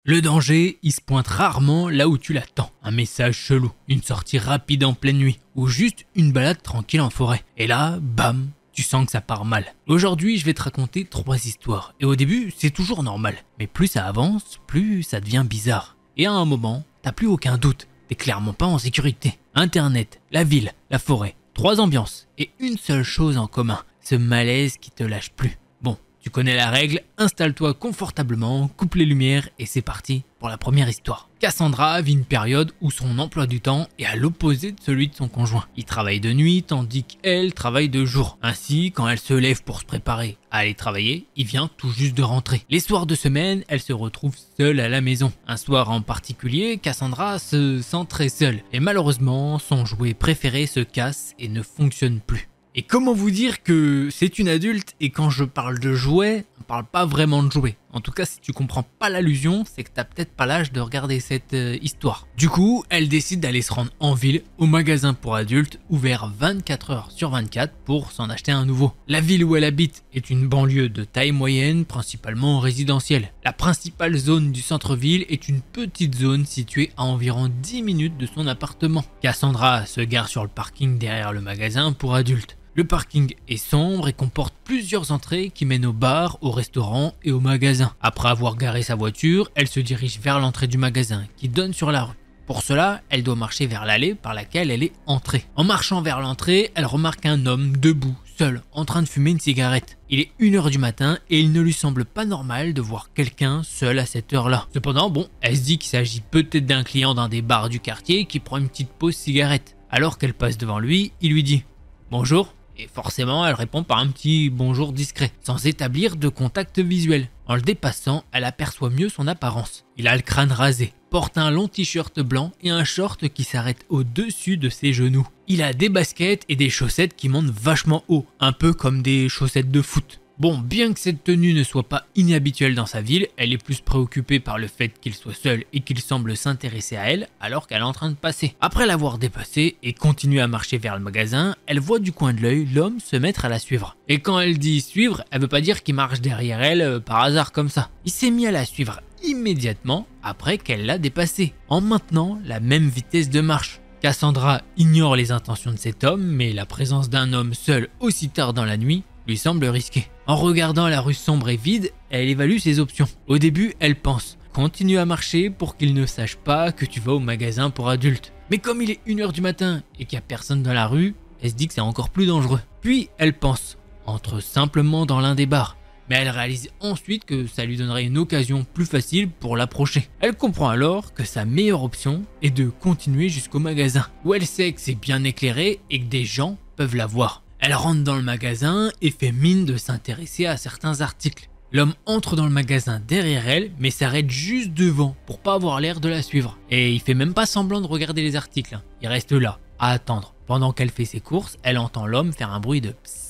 Le danger, il se pointe rarement là où tu l'attends. Un message chelou, une sortie rapide en pleine nuit, ou juste une balade tranquille en forêt. Et là, bam, tu sens que ça part mal. Aujourd'hui, je vais te raconter 3 histoires. Et au début, c'est toujours normal. Mais plus ça avance, plus ça devient bizarre. Et à un moment, t'as plus aucun doute. T'es clairement pas en sécurité. Internet, la ville, la forêt, 3 ambiances. Et une seule chose en commun, ce malaise qui te lâche plus. Bon, tu connais la règle, installe-toi confortablement, coupe les lumières et c'est parti pour la première histoire. Cassandra vit une période où son emploi du temps est à l'opposé de celui de son conjoint. Il travaille de nuit tandis qu'elle travaille de jour. Ainsi, quand elle se lève pour se préparer à aller travailler, il vient tout juste de rentrer. Les soirs de semaine, elle se retrouve seule à la maison. Un soir en particulier, Cassandra se sent très seule. Et malheureusement, son jouet préféré se casse et ne fonctionne plus. Et comment vous dire que c'est une adulte et quand je parle de jouets, on parle pas vraiment de jouets. En tout cas, si tu comprends pas l'allusion, c'est que t'as peut-être pas l'âge de regarder cette histoire. Du coup, elle décide d'aller se rendre en ville, au magasin pour adultes, ouvert 24 heures sur 24 pour s'en acheter un nouveau. La ville où elle habite est une banlieue de taille moyenne, principalement résidentielle. La principale zone du centre-ville est une petite zone située à environ 10 minutes de son appartement. Cassandra se gare sur le parking derrière le magasin pour adultes. Le parking est sombre et comporte plusieurs entrées qui mènent au bar, au restaurant et au magasin. Après avoir garé sa voiture, elle se dirige vers l'entrée du magasin qui donne sur la rue. Pour cela, elle doit marcher vers l'allée par laquelle elle est entrée. En marchant vers l'entrée, elle remarque un homme debout, seul, en train de fumer une cigarette. Il est 1 h du matin et il ne lui semble pas normal de voir quelqu'un seul à cette heure-là. Cependant, elle se dit qu'il s'agit peut-être d'un client d'un des bars du quartier qui prend une petite pause cigarette. Alors qu'elle passe devant lui, il lui dit « Bonjour ». Et forcément, elle répond par un petit bonjour discret, sans établir de contact visuel. En le dépassant, elle aperçoit mieux son apparence. Il a le crâne rasé, porte un long t-shirt blanc et un short qui s'arrête au-dessus de ses genoux. Il a des baskets et des chaussettes qui montent vachement haut, un peu comme des chaussettes de foot. Bon, bien que cette tenue ne soit pas inhabituelle dans sa ville, elle est plus préoccupée par le fait qu'il soit seul et qu'il semble s'intéresser à elle alors qu'elle est en train de passer. Après l'avoir dépassé et continuer à marcher vers le magasin, elle voit du coin de l'œil l'homme se mettre à la suivre. Et quand elle dit suivre, elle veut pas dire qu'il marche derrière elle par hasard comme ça. Il s'est mis à la suivre immédiatement après qu'elle l'a dépassé, en maintenant la même vitesse de marche. Cassandra ignore les intentions de cet homme, mais la présence d'un homme seul aussi tard dans la nuit lui semble risquée. En regardant la rue sombre et vide, elle évalue ses options. Au début, elle pense « Continue à marcher pour qu'il ne sache pas que tu vas au magasin pour adultes ». Mais comme il est 1 h du matin et qu'il n'y a personne dans la rue, elle se dit que c'est encore plus dangereux. Puis elle pense « Entre simplement dans l'un des bars ». Mais elle réalise ensuite que ça lui donnerait une occasion plus facile pour l'approcher. Elle comprend alors que sa meilleure option est de continuer jusqu'au magasin, où elle sait que c'est bien éclairé et que des gens peuvent la voir. Elle rentre dans le magasin et fait mine de s'intéresser à certains articles. L'homme entre dans le magasin derrière elle, mais s'arrête juste devant pour pas avoir l'air de la suivre. Et il fait même pas semblant de regarder les articles. Il reste là, à attendre. Pendant qu'elle fait ses courses, elle entend l'homme faire un bruit de psst.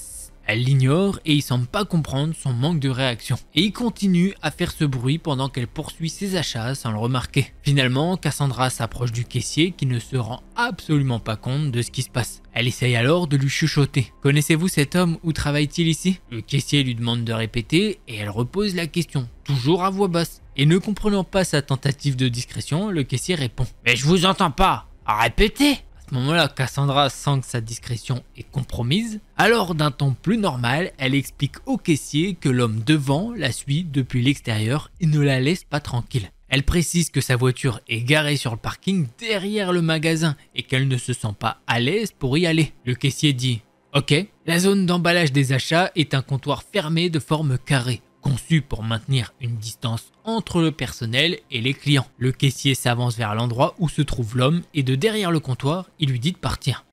Elle l'ignore et il semble pas comprendre son manque de réaction. Et il continue à faire ce bruit pendant qu'elle poursuit ses achats sans le remarquer. Finalement, Cassandra s'approche du caissier qui ne se rend absolument pas compte de ce qui se passe. Elle essaye alors de lui chuchoter. « Connaissez-vous cet homme? Où travaille-t-il ici ?» Le caissier lui demande de répéter et elle repose la question, toujours à voix basse. Et ne comprenant pas sa tentative de discrétion, le caissier répond « Mais je vous entends pas, répétez !» À ce moment-là, Cassandra sent que sa discrétion est compromise. Alors, d'un ton plus normal, elle explique au caissier que l'homme devant la suit depuis l'extérieur et ne la laisse pas tranquille. Elle précise que sa voiture est garée sur le parking derrière le magasin et qu'elle ne se sent pas à l'aise pour y aller. Le caissier dit « Ok ». La zone d'emballage des achats est un comptoir fermé de forme carrée, conçu pour maintenir une distance entre le personnel et les clients. Le caissier s'avance vers l'endroit où se trouve l'homme et de derrière le comptoir, il lui dit de partir.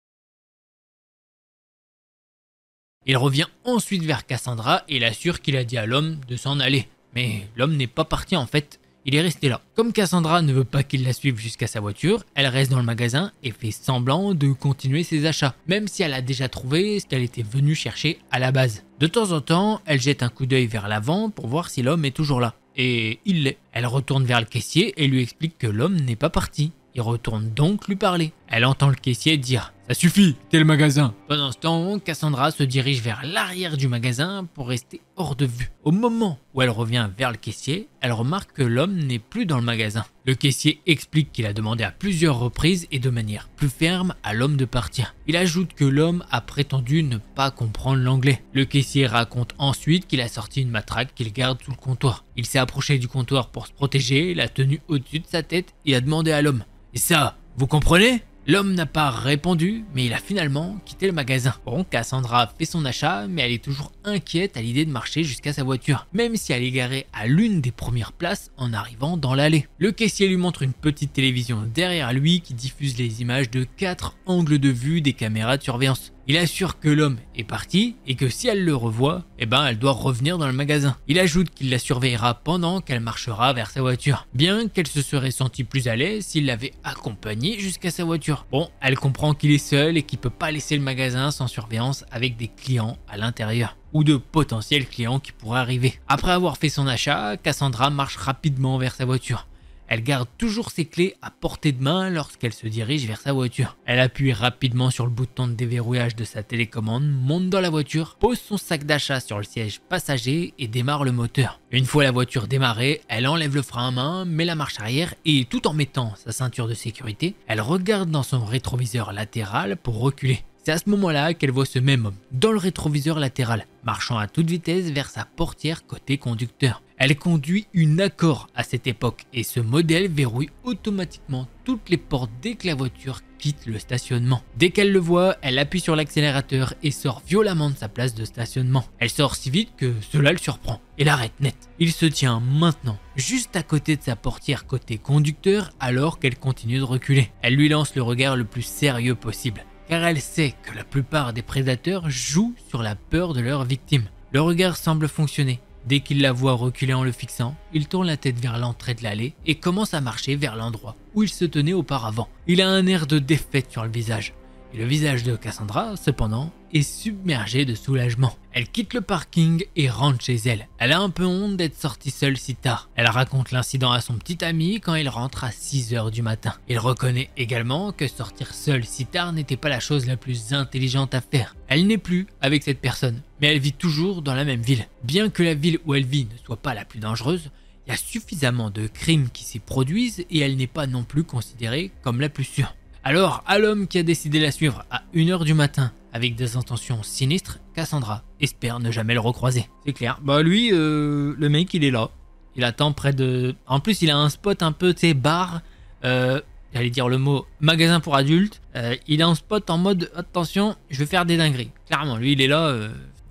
Il revient ensuite vers Cassandra et l'assure qu'il a dit à l'homme de s'en aller. Mais l'homme n'est pas parti en fait, il est resté là. Comme Cassandra ne veut pas qu'il la suive jusqu'à sa voiture, elle reste dans le magasin et fait semblant de continuer ses achats, même si elle a déjà trouvé ce qu'elle était venue chercher à la base. De temps en temps, elle jette un coup d'œil vers l'avant pour voir si l'homme est toujours là. Et il l'est. Elle retourne vers le caissier et lui explique que l'homme n'est pas parti. Il retourne donc lui parler. Elle entend le caissier dire « Ça suffit, t'es le magasin !» Pendant ce temps, Cassandra se dirige vers l'arrière du magasin pour rester hors de vue. Au moment où elle revient vers le caissier, elle remarque que l'homme n'est plus dans le magasin. Le caissier explique qu'il a demandé à plusieurs reprises et de manière plus ferme à l'homme de partir. Il ajoute que l'homme a prétendu ne pas comprendre l'anglais. Le caissier raconte ensuite qu'il a sorti une matraque qu'il garde sous le comptoir. Il s'est approché du comptoir pour se protéger, l'a tenu au-dessus de sa tête et a demandé à l'homme « Et ça, vous comprenez ?» L'homme n'a pas répondu, mais il a finalement quitté le magasin. Bon, Cassandra fait son achat, mais elle est toujours inquiète à l'idée de marcher jusqu'à sa voiture, même si elle est garée à l'une des premières places en arrivant dans l'allée. Le caissier lui montre une petite télévision derrière lui qui diffuse les images de 4 angles de vue des caméras de surveillance. Il assure que l'homme est parti et que si elle le revoit, elle doit revenir dans le magasin. Il ajoute qu'il la surveillera pendant qu'elle marchera vers sa voiture, bien qu'elle se serait sentie plus à l'aise s'il l'avait accompagnée jusqu'à sa voiture. Bon, elle comprend qu'il est seul et qu'il peut pas laisser le magasin sans surveillance avec des clients à l'intérieur ou de potentiels clients qui pourraient arriver. Après avoir fait son achat, Cassandra marche rapidement vers sa voiture. Elle garde toujours ses clés à portée de main lorsqu'elle se dirige vers sa voiture. Elle appuie rapidement sur le bouton de déverrouillage de sa télécommande, monte dans la voiture, pose son sac d'achat sur le siège passager et démarre le moteur. Une fois la voiture démarrée, elle enlève le frein à main, met la marche arrière et tout en mettant sa ceinture de sécurité, elle regarde dans son rétroviseur latéral pour reculer. C'est à ce moment-là qu'elle voit ce même homme, dans le rétroviseur latéral, marchant à toute vitesse vers sa portière côté conducteur. Elle conduit une Accord à cette époque et ce modèle verrouille automatiquement toutes les portes dès que la voiture quitte le stationnement. Dès qu'elle le voit, elle appuie sur l'accélérateur et sort violemment de sa place de stationnement. Elle sort si vite que cela le surprend et l'arrête net. Il se tient maintenant juste à côté de sa portière côté conducteur alors qu'elle continue de reculer. Elle lui lance le regard le plus sérieux possible, car elle sait que la plupart des prédateurs jouent sur la peur de leur victime. Le regard semble fonctionner. Dès qu'il la voit reculer en le fixant, il tourne la tête vers l'entrée de l'allée et commence à marcher vers l'endroit où il se tenait auparavant. Il a un air de défaite sur le visage. Et le visage de Cassandra, cependant, est submergé de soulagement. Elle quitte le parking et rentre chez elle. Elle a un peu honte d'être sortie seule si tard. Elle raconte l'incident à son petit ami quand il rentre à 6 h du matin. Il reconnaît également que sortir seule si tard n'était pas la chose la plus intelligente à faire. Elle n'est plus avec cette personne, mais elle vit toujours dans la même ville. Bien que la ville où elle vit ne soit pas la plus dangereuse, il y a suffisamment de crimes qui s'y produisent et elle n'est pas non plus considérée comme la plus sûre. Alors, à l'homme qui a décidé de la suivre à 1 h du matin avec des intentions sinistres, Cassandra espère ne jamais le recroiser. C'est clair. Bah lui, le mec, il est là. Il attend près de... En plus, il a un spot un peu, tu sais, bar. J'allais dire le mot magasin pour adultes. Il a un spot en mode, attention, je vais faire des dingueries. Clairement, lui, il est là,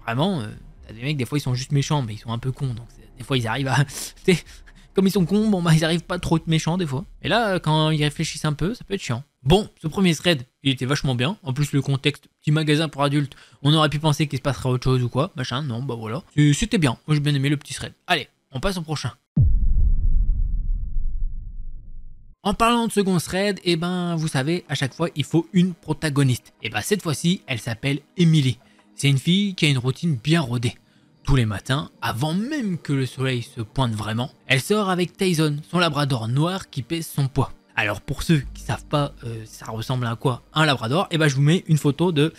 vraiment. T'as des mecs, des fois, ils sont juste méchants, mais ils sont un peu cons. Donc, des fois, ils arrivent à... Comme ils sont cons, bon, bah, ils arrivent pas trop méchants, des fois. Et là, quand ils réfléchissent un peu, ça peut être chiant. Bon, ce premier thread, il était vachement bien. En plus, le contexte, petit magasin pour adultes, on aurait pu penser qu'il se passerait autre chose ou quoi, machin, non, bah voilà. C'était bien, moi j'ai bien aimé le petit thread. Allez, on passe au prochain. En parlant de second thread, vous savez, à chaque fois, il faut une protagoniste. Cette fois-ci, elle s'appelle Emily. C'est une fille qui a une routine bien rodée. Tous les matins, avant même que le soleil se pointe vraiment, elle sort avec Tyson, son labrador noir qui pèse son poids. Alors pour ceux qui savent pas ça ressemble à quoi un labrador, je vous mets une photo de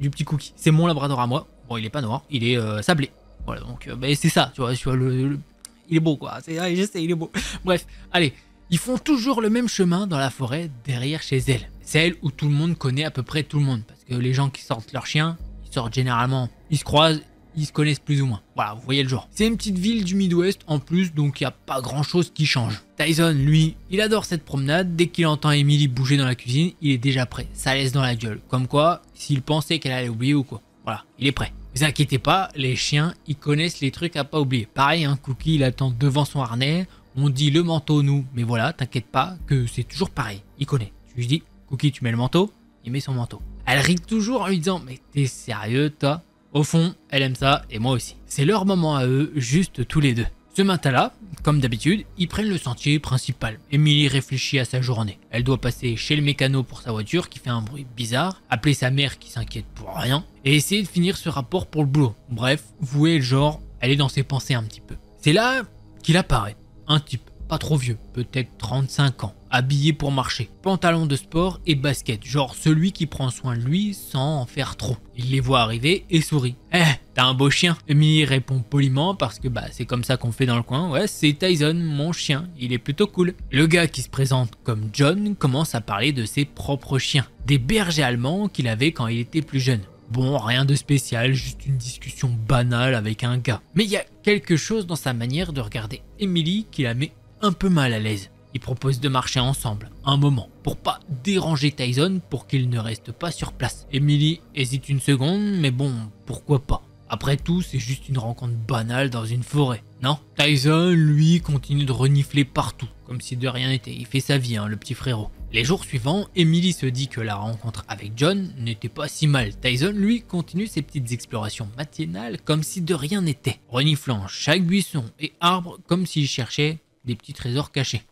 du petit Cookie. C'est mon labrador à moi. Bon, il est pas noir, il est sablé. Voilà, donc c'est ça, tu vois il est beau quoi. Je sais, il est beau. Bref, allez, ils font toujours le même chemin dans la forêt derrière chez elle. C'est elle où tout le monde connaît à peu près tout le monde parce que les gens qui sortent leurs chiens, ils sortent généralement, ils se croisent, ils se connaissent plus ou moins. Voilà, vous voyez le genre. C'est une petite ville du Midwest en plus, donc il n'y a pas grand chose qui change. Tyson, lui, il adore cette promenade. Dès qu'il entend Emily bouger dans la cuisine, il est déjà prêt. Ça laisse dans la gueule. Comme quoi, s'il pensait qu'elle allait oublier ou quoi. Voilà, il est prêt. Ne vous inquiétez pas, les chiens, ils connaissent les trucs à pas oublier. Pareil, Cookie, il attend devant son harnais. On dit le manteau, nous. Mais voilà, t'inquiète pas que c'est toujours pareil. Il connaît. Je lui dis, Cookie, tu mets le manteau. Il met son manteau. Elle rit toujours en lui disant, mais t'es sérieux, toi? Au fond, elle aime ça et moi aussi. C'est leur moment à eux, juste tous les deux. Ce matin-là, comme d'habitude, ils prennent le sentier principal. Emily réfléchit à sa journée. Elle doit passer chez le mécano pour sa voiture qui fait un bruit bizarre, appeler sa mère qui s'inquiète pour rien, et essayer de finir ce rapport pour le boulot. Bref, vous voyez le genre, elle est dans ses pensées un petit peu. C'est là qu'il apparaît. Un type pas trop vieux, peut-être 35 ans, habillé pour marcher, pantalon de sport et basket, genre celui qui prend soin de lui sans en faire trop. Il les voit arriver et sourit. « Eh, t'as un beau chien !» Emily répond poliment parce que c'est comme ça qu'on fait dans le coin. « Ouais, c'est Tyson, mon chien, il est plutôt cool. » Le gars qui se présente comme John commence à parler de ses propres chiens, des bergers allemands qu'il avait quand il était plus jeune. Bon, rien de spécial, juste une discussion banale avec un gars. Mais il y a quelque chose dans sa manière de regarder Emily qui la met un peu mal à l'aise. Il propose de marcher ensemble, un moment, pour pas déranger Tyson pour qu'il ne reste pas sur place. Emily hésite une seconde, mais bon, pourquoi pas. Après tout, c'est juste une rencontre banale dans une forêt, non? Tyson, lui, continue de renifler partout, comme si de rien n'était. Il fait sa vie, le petit frérot. Les jours suivants, Emily se dit que la rencontre avec John n'était pas si mal. Tyson, lui, continue ses petites explorations matinales comme si de rien n'était, reniflant chaque buisson et arbre comme s'il cherchait des petits trésors cachés.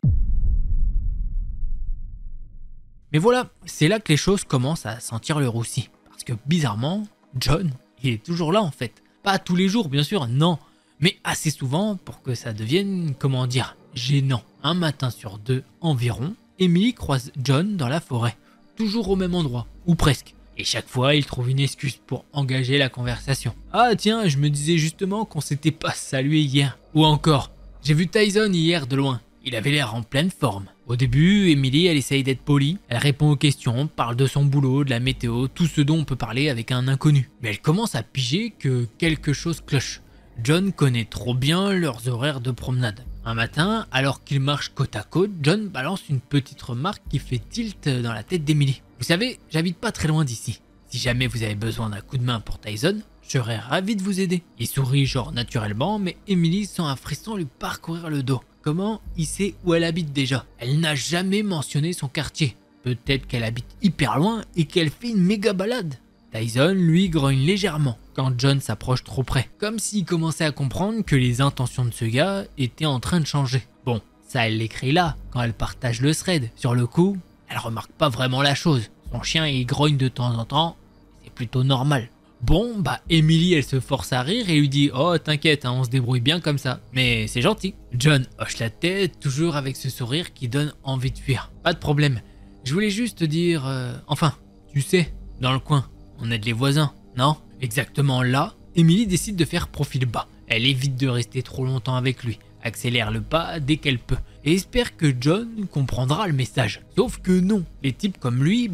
Mais voilà, c'est là que les choses commencent à sentir le roussi. Parce que bizarrement, John, il est toujours là en fait. Pas tous les jours bien sûr, non. Mais assez souvent pour que ça devienne, comment dire, gênant. Un matin sur deux environ, Emily croise John dans la forêt. Toujours au même endroit, ou presque. Et chaque fois, il trouve une excuse pour engager la conversation. Ah tiens, je me disais justement qu'on s'était pas salué hier. Ou encore, j'ai vu Tyson hier de loin. Il avait l'air en pleine forme. Au début, Emily, elle essaye d'être polie. Elle répond aux questions, parle de son boulot, de la météo, tout ce dont on peut parler avec un inconnu. Mais elle commence à piger que quelque chose cloche. John connaît trop bien leurs horaires de promenade. Un matin, alors qu'ils marchent côte à côte, John balance une petite remarque qui fait tilt dans la tête d'Emily. Vous savez, j'habite pas très loin d'ici. Si jamais vous avez besoin d'un coup de main pour Tyson, je serais ravi de vous aider. Il sourit genre naturellement, mais Emily sent un frisson lui parcourir le dos. Comment il sait où elle habite déjà? Elle n'a jamais mentionné son quartier. Peut-être qu'elle habite hyper loin et qu'elle fait une méga balade. Tyson, lui, grogne légèrement quand John s'approche trop près, comme s'il commençait à comprendre que les intentions de ce gars étaient en train de changer. Bon, ça elle l'écrit là, quand elle partage le thread. Sur le coup, elle remarque pas vraiment la chose. Son chien il grogne de temps en temps, c'est plutôt normal. Bon, Emily elle se force à rire et lui dit « Oh t'inquiète, on se débrouille bien comme ça, mais c'est gentil. » John hoche la tête, toujours avec ce sourire qui donne envie de fuir. « Pas de problème, je voulais juste te dire... Enfin, tu sais, dans le coin, on aide les voisins, non ?» Exactement là, Emily décide de faire profil bas. Elle évite de rester trop longtemps avec lui, accélère le pas dès qu'elle peut, et espère que John comprendra le message. Sauf que non, les types comme lui,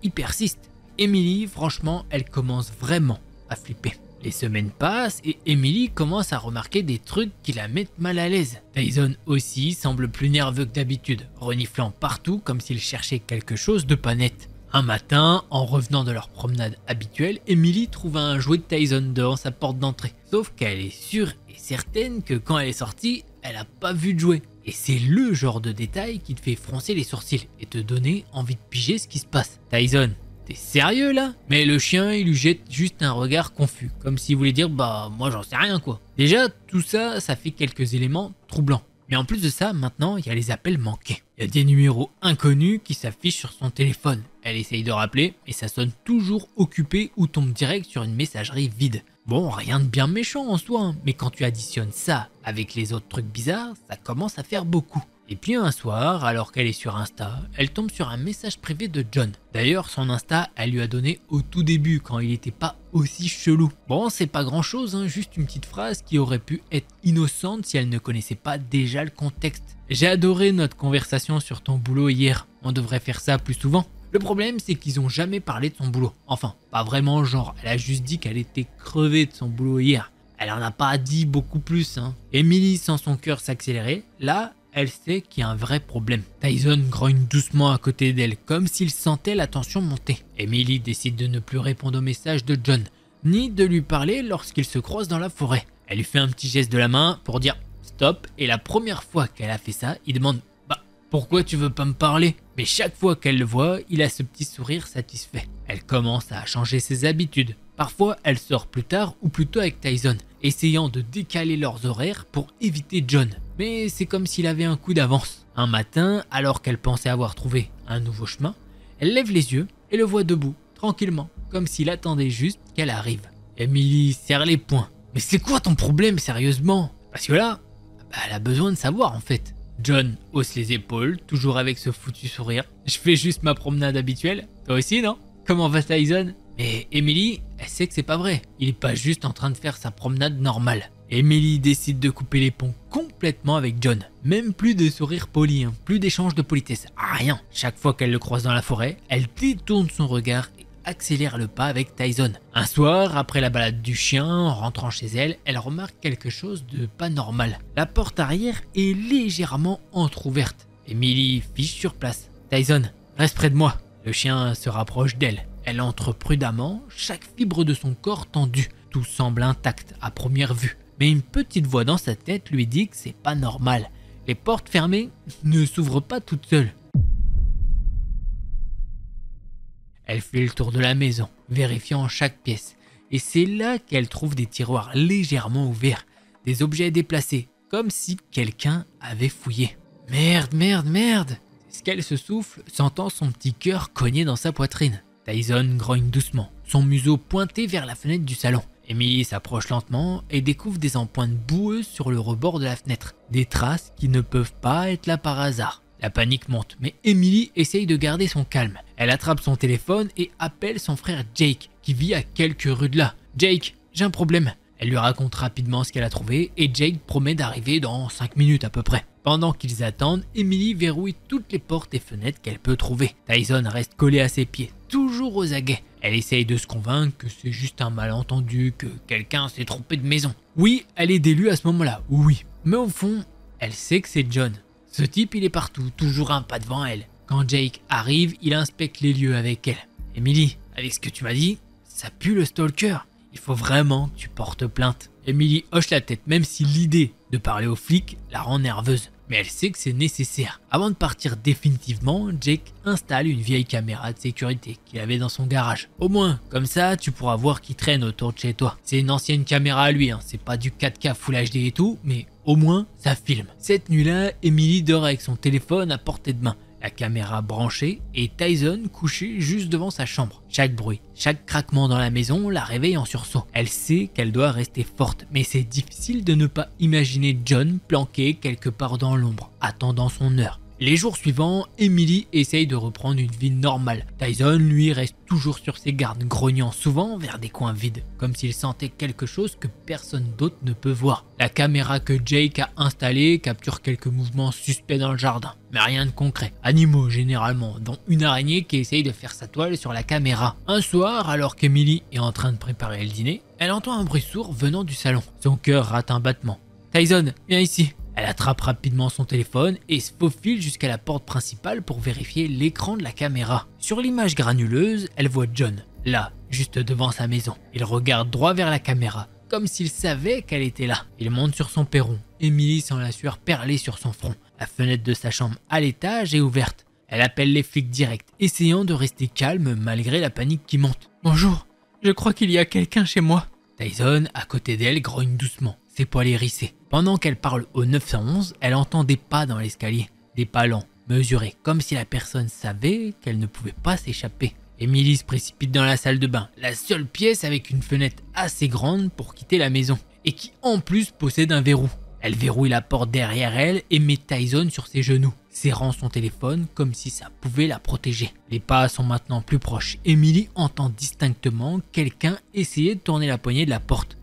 ils persistent. Emily, franchement, elle commence vraiment à flipper. Les semaines passent et Emily commence à remarquer des trucs qui la mettent mal à l'aise. Tyson aussi semble plus nerveux que d'habitude, reniflant partout comme s'il cherchait quelque chose de pas net. Un matin, en revenant de leur promenade habituelle, Emily trouve un jouet de Tyson devant sa porte d'entrée. Sauf qu'elle est sûre et certaine que quand elle est sortie, elle a pas vu de jouet. Et c'est le genre de détail qui te fait froncer les sourcils et te donner envie de piger ce qui se passe. Tyson, t'es sérieux là? Mais le chien, il lui jette juste un regard confus, comme s'il voulait dire moi j'en sais rien quoi. Déjà, tout ça, ça fait quelques éléments troublants. Mais en plus de ça, maintenant, il y a les appels manqués. Il y a des numéros inconnus qui s'affichent sur son téléphone. Elle essaye de rappeler, mais ça sonne toujours occupé ou tombe direct sur une messagerie vide. Bon, rien de bien méchant en soi, mais quand tu additionnes ça avec les autres trucs bizarres, ça commence à faire beaucoup. Et puis un soir, alors qu'elle est sur Insta, elle tombe sur un message privé de John. D'ailleurs, son Insta, elle lui a donné au tout début, quand il était pas aussi chelou. Bon, c'est pas grand chose, juste une petite phrase qui aurait pu être innocente si elle ne connaissait pas déjà le contexte. J'ai adoré notre conversation sur ton boulot hier, on devrait faire ça plus souvent. Le problème, c'est qu'ils ont jamais parlé de son boulot. Enfin, pas vraiment, genre, elle a juste dit qu'elle était crevée de son boulot hier. Elle en a pas dit beaucoup plus, Emily sent son cœur s'accélérer. Là, elle sait qu'il y a un vrai problème. Tyson grogne doucement à côté d'elle, comme s'il sentait la tension monter. Emily décide de ne plus répondre au message de John, ni de lui parler lorsqu'ils se croisent dans la forêt. Elle lui fait un petit geste de la main pour dire stop, et la première fois qu'elle a fait ça, il demande pourquoi tu veux pas me parler? Mais chaque fois qu'elle le voit, il a ce petit sourire satisfait. Elle commence à changer ses habitudes. Parfois, elle sort plus tard ou plutôt avec Tyson, essayant de décaler leurs horaires pour éviter John. Mais c'est comme s'il avait un coup d'avance. Un matin, alors qu'elle pensait avoir trouvé un nouveau chemin, elle lève les yeux et le voit debout, tranquillement, comme s'il attendait juste qu'elle arrive. Emily serre les poings. Mais c'est quoi ton problème, sérieusement? Parce que là, elle a besoin de savoir en fait. John hausse les épaules, toujours avec ce foutu sourire. Je fais juste ma promenade habituelle. Toi aussi, non? Comment va Tyson? Mais Emily, elle sait que c'est pas vrai. Il est pas juste en train de faire sa promenade normale. Emily décide de couper les ponts complètement avec John. Même plus de sourire poli, plus d'échange de politesse, rien. Chaque fois qu'elle le croise dans la forêt, elle détourne son regard et accélère le pas avec Tyson. Un soir, après la balade du chien, en rentrant chez elle, elle remarque quelque chose de pas normal. La porte arrière est légèrement entrouverte. Emily fiche sur place. Tyson, reste près de moi. Le chien se rapproche d'elle. Elle entre prudemment, chaque fibre de son corps tendue. Tout semble intact à première vue. Mais une petite voix dans sa tête lui dit que c'est pas normal. Les portes fermées ne s'ouvrent pas toutes seules. Elle fait le tour de la maison, vérifiant chaque pièce. Et c'est là qu'elle trouve des tiroirs légèrement ouverts, des objets déplacés, comme si quelqu'un avait fouillé. Merde, merde, merde! C'est ce qu'elle se souffle, sentant son petit cœur cogner dans sa poitrine. Tyson grogne doucement, son museau pointé vers la fenêtre du salon. Emily s'approche lentement et découvre des empreintes boueuses sur le rebord de la fenêtre. Des traces qui ne peuvent pas être là par hasard. La panique monte, mais Emily essaye de garder son calme. Elle attrape son téléphone et appelle son frère Jake, qui vit à quelques rues de là. « Jake, j'ai un problème !» Elle lui raconte rapidement ce qu'elle a trouvé et Jake promet d'arriver dans 5 minutes à peu près. Pendant qu'ils attendent, Emily verrouille toutes les portes et fenêtres qu'elle peut trouver. Tyson reste collé à ses pieds, toujours aux aguets. Elle essaye de se convaincre que c'est juste un malentendu, que quelqu'un s'est trompé de maison. Oui, elle est délue à ce moment-là, oui. Mais au fond, elle sait que c'est John. Ce type, il est partout, toujours un pas devant elle. Quand Jake arrive, il inspecte les lieux avec elle. « Emily, avec ce que tu m'as dit, ça pue le stalker. Il faut vraiment que tu portes plainte. » Emily hoche la tête, même si l'idée de parler aux flics la rend nerveuse. Mais elle sait que c'est nécessaire. Avant de partir définitivement, Jake installe une vieille caméra de sécurité qu'il avait dans son garage. Au moins, comme ça, tu pourras voir qui traîne autour de chez toi. C'est une ancienne caméra à lui, c'est pas du 4K Full HD et tout, mais au moins, ça filme. Cette nuit-là, Emily dort avec son téléphone à portée de main. La caméra branchée et Tyson couché juste devant sa chambre. Chaque bruit, chaque craquement dans la maison la réveille en sursaut. Elle sait qu'elle doit rester forte, mais c'est difficile de ne pas imaginer John planqué quelque part dans l'ombre, attendant son heure. Les jours suivants, Emily essaye de reprendre une vie normale. Tyson, lui, reste toujours sur ses gardes, grognant souvent vers des coins vides, comme s'il sentait quelque chose que personne d'autre ne peut voir. La caméra que Jake a installée capture quelques mouvements suspects dans le jardin, mais rien de concret. Animaux généralement, dont une araignée qui essaye de faire sa toile sur la caméra. Un soir, alors qu'Emily est en train de préparer le dîner, elle entend un bruit sourd venant du salon. Son cœur rate un battement. « Tyson, viens ici !» Elle attrape rapidement son téléphone et se faufile jusqu'à la porte principale pour vérifier l'écran de la caméra. Sur l'image granuleuse, elle voit John, là, juste devant sa maison. Il regarde droit vers la caméra, comme s'il savait qu'elle était là. Il monte sur son perron. Emily sent la sueur perler sur son front. La fenêtre de sa chambre à l'étage est ouverte. Elle appelle les flics directs, essayant de rester calme malgré la panique qui monte. « Bonjour, je crois qu'il y a quelqu'un chez moi. » Tyson, à côté d'elle, grogne doucement, ses poils hérissés. Pendant qu'elle parle au 911, elle entend des pas dans l'escalier. Des pas lents, mesurés, comme si la personne savait qu'elle ne pouvait pas s'échapper. Emily se précipite dans la salle de bain, la seule pièce avec une fenêtre assez grande pour quitter la maison, et qui en plus possède un verrou. Elle verrouille la porte derrière elle et met Tyson sur ses genoux, serrant son téléphone comme si ça pouvait la protéger. Les pas sont maintenant plus proches. Emily entend distinctement quelqu'un essayer de tourner la poignée de la porte.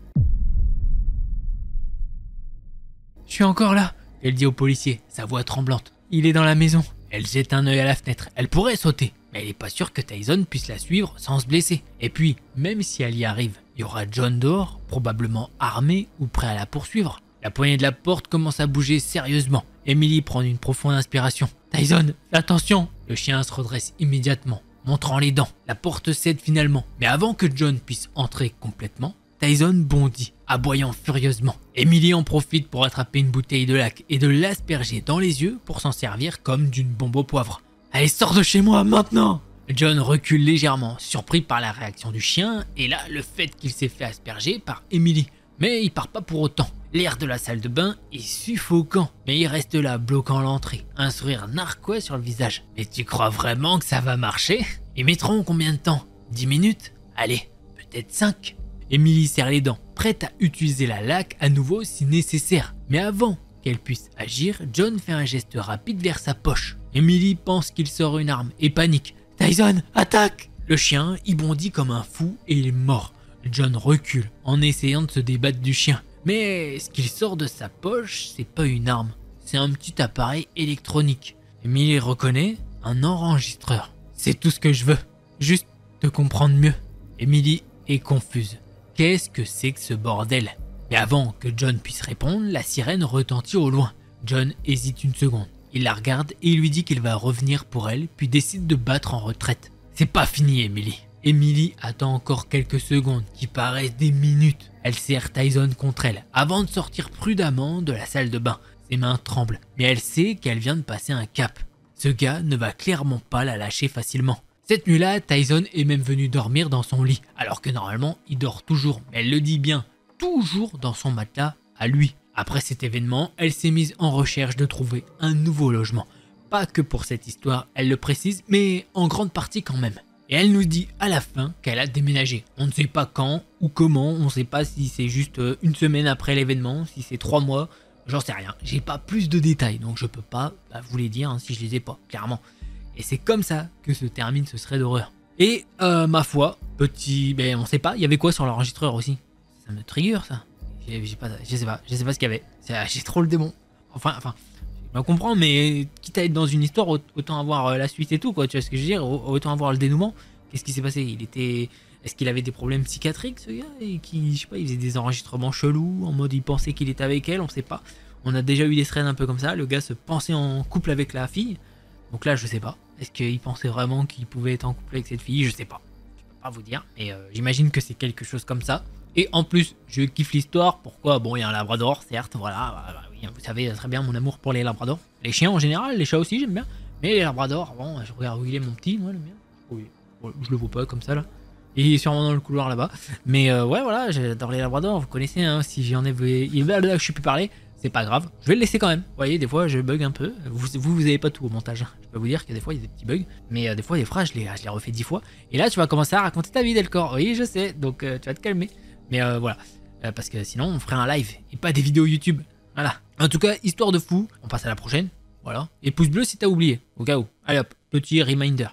« Je suis encore là !» elle dit au policier, sa voix tremblante. « Il est dans la maison. » Elle jette un œil à la fenêtre. Elle pourrait sauter, mais elle n'est pas sûre que Tyson puisse la suivre sans se blesser. Et puis, même si elle y arrive, il y aura John dehors, probablement armé ou prêt à la poursuivre. La poignée de la porte commence à bouger sérieusement. Emily prend une profonde inspiration. « Tyson, attention !» Le chien se redresse immédiatement, montrant les dents. La porte cède finalement, mais avant que John puisse entrer complètement, Tyson bondit, aboyant furieusement. Emily en profite pour attraper une bouteille de lac et de l'asperger dans les yeux pour s'en servir comme d'une bombe au poivre. « Allez, sors de chez moi maintenant !» John recule légèrement, surpris par la réaction du chien et là le fait qu'il s'est fait asperger par Emily. Mais il part pas pour autant. L'air de la salle de bain est suffocant, mais il reste là bloquant l'entrée, un sourire narquois sur le visage. « Mais tu crois vraiment que ça va marcher ? Ils mettront combien de temps ? 10 minutes ? Allez, peut-être 5 ?» Emily serre les dents, prête à utiliser la laque à nouveau si nécessaire. Mais avant qu'elle puisse agir, John fait un geste rapide vers sa poche. Emily pense qu'il sort une arme et panique. « Tyson, attaque !» Le chien y bondit comme un fou et il est mort. John recule en essayant de se débattre du chien. Mais ce qu'il sort de sa poche, c'est pas une arme, c'est un petit appareil électronique. Emily reconnaît un enregistreur. C'est tout ce que je veux, juste te comprendre mieux. Emily est confuse. Qu'est-ce que c'est que ce bordel? Mais avant que John puisse répondre, la sirène retentit au loin. John hésite une seconde. Il la regarde et il lui dit qu'il va revenir pour elle, puis décide de battre en retraite. C'est pas fini, Emily. Emily attend encore quelques secondes, qui paraissent des minutes. Elle serre Tyson contre elle, avant de sortir prudemment de la salle de bain. Ses mains tremblent, mais elle sait qu'elle vient de passer un cap. Ce gars ne va clairement pas la lâcher facilement. Cette nuit-là, Tyson est même venu dormir dans son lit, alors que normalement, il dort toujours. Mais elle le dit bien, toujours dans son matelas à lui. Après cet événement, elle s'est mise en recherche de trouver un nouveau logement. Pas que pour cette histoire, elle le précise, mais en grande partie quand même. Et elle nous dit à la fin qu'elle a déménagé. On ne sait pas quand ou comment, on ne sait pas si c'est juste une semaine après l'événement, si c'est 3 mois, j'en sais rien. J'ai pas plus de détails, donc je peux pas vous les dire si je les ai pas, clairement. Et c'est comme ça que se termine ce thread d'horreur. Et ma foi, on sait pas, il y avait quoi sur l'enregistreur aussi? Ça me trigger ça. Je sais pas ce qu'il y avait. J'ai trop le démon. Enfin, je me comprends, mais quitte à être dans une histoire, autant avoir la suite et tout, quoi. Tu vois ce que je veux dire? Autant avoir le dénouement. Qu'est-ce qui s'est passé? Est-ce qu'il avait des problèmes psychiatriques, ce gars? Et qui, je sais pas, il faisait des enregistrements chelous, en mode il pensait qu'il était avec elle, on sait pas. On a déjà eu des threads un peu comme ça. Le gars se pensait en couple avec la fille. Donc là, je sais pas. Est-ce qu'il pensait vraiment qu'il pouvait être en couple avec cette fille? Je sais pas. Je peux pas vous dire. Mais j'imagine que c'est quelque chose comme ça. Et en plus, je kiffe l'histoire. Pourquoi? Bon, il y a un labrador, certes, voilà. Oui, vous savez très bien mon amour pour les labradors. Les chiens en général, les chats aussi, j'aime bien. Mais les labradors, bon, je regarde où il est mon petit, moi, le mien. Oui, je le vois pas comme ça, là. Il est sûrement dans le couloir là-bas. Mais ouais, voilà, j'adore les labradors, vous connaissez, hein. Si j'en ai... je suis plus parler, c'est pas grave. Je vais le laisser quand même. Vous voyez, des fois, je bug un peu. Vous avez pas tout au montage. Je peux vous dire que des fois, il y a des petits bugs. Mais des fois, des phrases, je les refais 10 fois. Et là, tu vas commencer à raconter ta vie, Delcor. Oui, je sais. Donc, tu vas te calmer. Mais voilà, parce que sinon on ferait un live et pas des vidéos YouTube. Voilà. En tout cas, histoire de fou, on passe à la prochaine. Voilà. Et pouce bleu si t'as oublié, au cas où. Allez hop, petit reminder.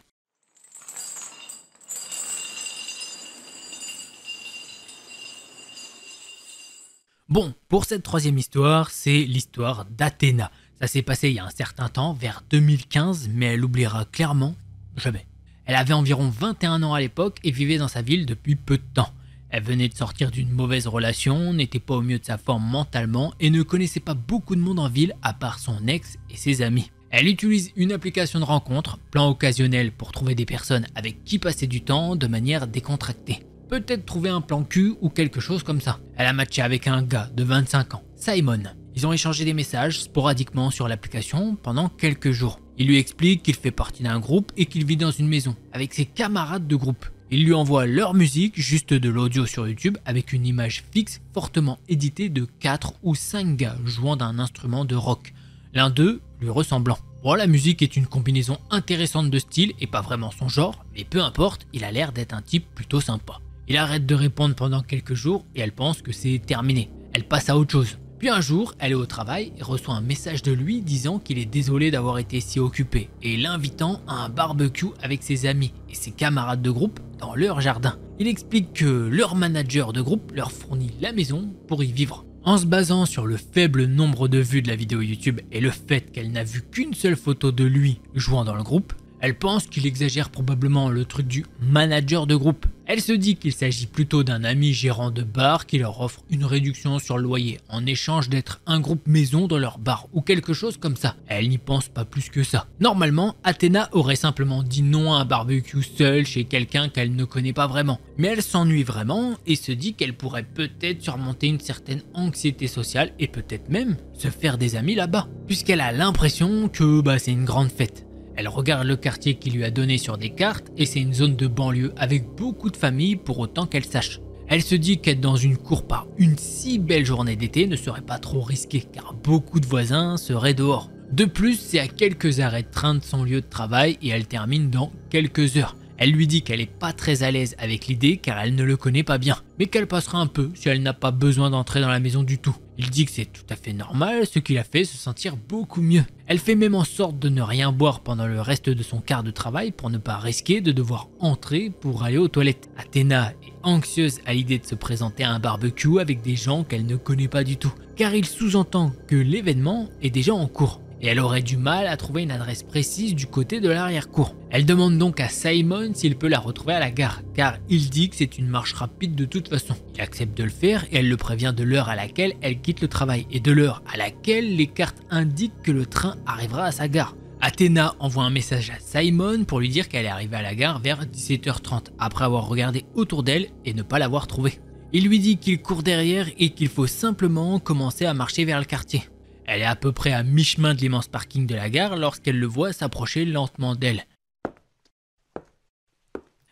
Bon, pour cette troisième histoire, c'est l'histoire d'Athéna. Ça s'est passé il y a un certain temps, vers 2015, mais elle oubliera clairement jamais. Elle avait environ 21 ans à l'époque et vivait dans sa ville depuis peu de temps. Elle venait de sortir d'une mauvaise relation, n'était pas au mieux de sa forme mentalement et ne connaissait pas beaucoup de monde en ville à part son ex et ses amis. Elle utilise une application de rencontre, plan occasionnel pour trouver des personnes avec qui passer du temps de manière décontractée. Peut-être trouver un plan cul ou quelque chose comme ça. Elle a matché avec un gars de 25 ans, Simon. Ils ont échangé des messages sporadiquement sur l'application pendant quelques jours. Il lui explique qu'il fait partie d'un groupe et qu'il vit dans une maison avec ses camarades de groupe. Il lui envoie leur musique, juste de l'audio sur YouTube, avec une image fixe fortement éditée de 4 ou 5 gars jouant d'un instrument de rock, l'un d'eux lui ressemblant. Bon, la musique est une combinaison intéressante de style et pas vraiment son genre, mais peu importe, il a l'air d'être un type plutôt sympa. Il arrête de répondre pendant quelques jours et elle pense que c'est terminé. Elle passe à autre chose. Puis un jour, elle est au travail et reçoit un message de lui disant qu'il est désolé d'avoir été si occupé et l'invitant à un barbecue avec ses amis et ses camarades de groupe dans leur jardin. Il explique que leur manager de groupe leur fournit la maison pour y vivre. En se basant sur le faible nombre de vues de la vidéo YouTube et le fait qu'elle n'a vu qu'une seule photo de lui jouant dans le groupe, elle pense qu'il exagère probablement le truc du manager de groupe. Elle se dit qu'il s'agit plutôt d'un ami gérant de bar qui leur offre une réduction sur le loyer en échange d'être un groupe maison dans leur bar ou quelque chose comme ça. Elle n'y pense pas plus que ça. Normalement, Athéna aurait simplement dit non à un barbecue seul chez quelqu'un qu'elle ne connaît pas vraiment. Mais elle s'ennuie vraiment et se dit qu'elle pourrait peut-être surmonter une certaine anxiété sociale et peut-être même se faire des amis là-bas. Puisqu'elle a l'impression que c'est une grande fête. Elle regarde le quartier qu'il lui a donné sur des cartes et c'est une zone de banlieue avec beaucoup de familles pour autant qu'elle sache. Elle se dit qu'être dans une cour par une si belle journée d'été ne serait pas trop risqué car beaucoup de voisins seraient dehors. De plus, c'est à quelques arrêts de train de son lieu de travail et elle termine dans quelques heures. Elle lui dit qu'elle n'est pas très à l'aise avec l'idée car elle ne le connaît pas bien, mais qu'elle passera un peu si elle n'a pas besoin d'entrer dans la maison du tout. Il dit que c'est tout à fait normal, ce qui la fait se sentir beaucoup mieux. Elle fait même en sorte de ne rien boire pendant le reste de son quart de travail pour ne pas risquer de devoir entrer pour aller aux toilettes. Athena est anxieuse à l'idée de se présenter à un barbecue avec des gens qu'elle ne connaît pas du tout, car il sous-entend que l'événement est déjà en cours. Et elle aurait du mal à trouver une adresse précise du côté de l'arrière-cour. Elle demande donc à Simon s'il peut la retrouver à la gare, car il dit que c'est une marche rapide de toute façon. Il accepte de le faire et elle le prévient de l'heure à laquelle elle quitte le travail et de l'heure à laquelle les cartes indiquent que le train arrivera à sa gare. Athena envoie un message à Simon pour lui dire qu'elle est arrivée à la gare vers 17h30 après avoir regardé autour d'elle et ne pas l'avoir trouvée. Il lui dit qu'il court derrière et qu'il faut simplement commencer à marcher vers le quartier. Elle est à peu près à mi-chemin de l'immense parking de la gare lorsqu'elle le voit s'approcher lentement d'elle.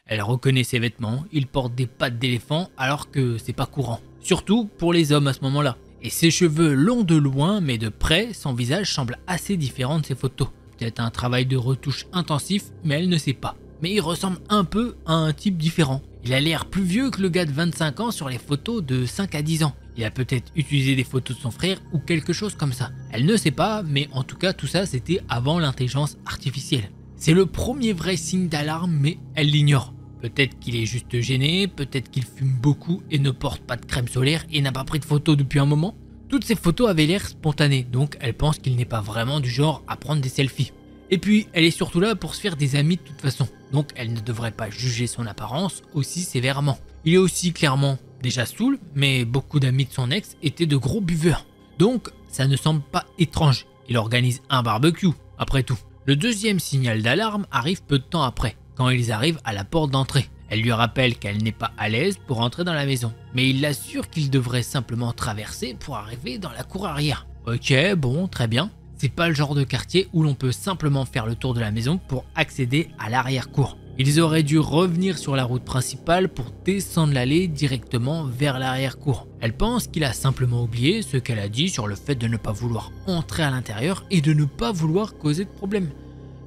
Elle reconnaît ses vêtements, il porte des pattes d'éléphant alors que c'est pas courant. Surtout pour les hommes à ce moment-là. Et ses cheveux longs de loin mais de près, son visage semble assez différent de ses photos. Peut-être un travail de retouche intensif mais elle ne sait pas. Mais il ressemble un peu à un type différent. Il a l'air plus vieux que le gars de 25 ans sur les photos de 5 à 10 ans. Il a peut-être utilisé des photos de son frère ou quelque chose comme ça. Elle ne sait pas, mais en tout cas tout ça c'était avant l'intelligence artificielle. C'est le premier vrai signe d'alarme, mais elle l'ignore. Peut-être qu'il est juste gêné, peut-être qu'il fume beaucoup et ne porte pas de crème solaire et n'a pas pris de photos depuis un moment. Toutes ces photos avaient l'air spontanées, donc elle pense qu'il n'est pas vraiment du genre à prendre des selfies. Et puis elle est surtout là pour se faire des amis de toute façon, donc elle ne devrait pas juger son apparence aussi sévèrement. Il est aussi clairement déjà saoul, mais beaucoup d'amis de son ex étaient de gros buveurs. Donc ça ne semble pas étrange, il organise un barbecue, après tout. Le deuxième signal d'alarme arrive peu de temps après, quand ils arrivent à la porte d'entrée. Elle lui rappelle qu'elle n'est pas à l'aise pour entrer dans la maison, mais il l'assure qu'il devrait simplement traverser pour arriver dans la cour arrière. Ok, bon, très bien. C'est pas le genre de quartier où l'on peut simplement faire le tour de la maison pour accéder à l'arrière-cour. Ils auraient dû revenir sur la route principale pour descendre l'allée directement vers l'arrière-cour. Elle pense qu'il a simplement oublié ce qu'elle a dit sur le fait de ne pas vouloir entrer à l'intérieur et de ne pas vouloir causer de problème.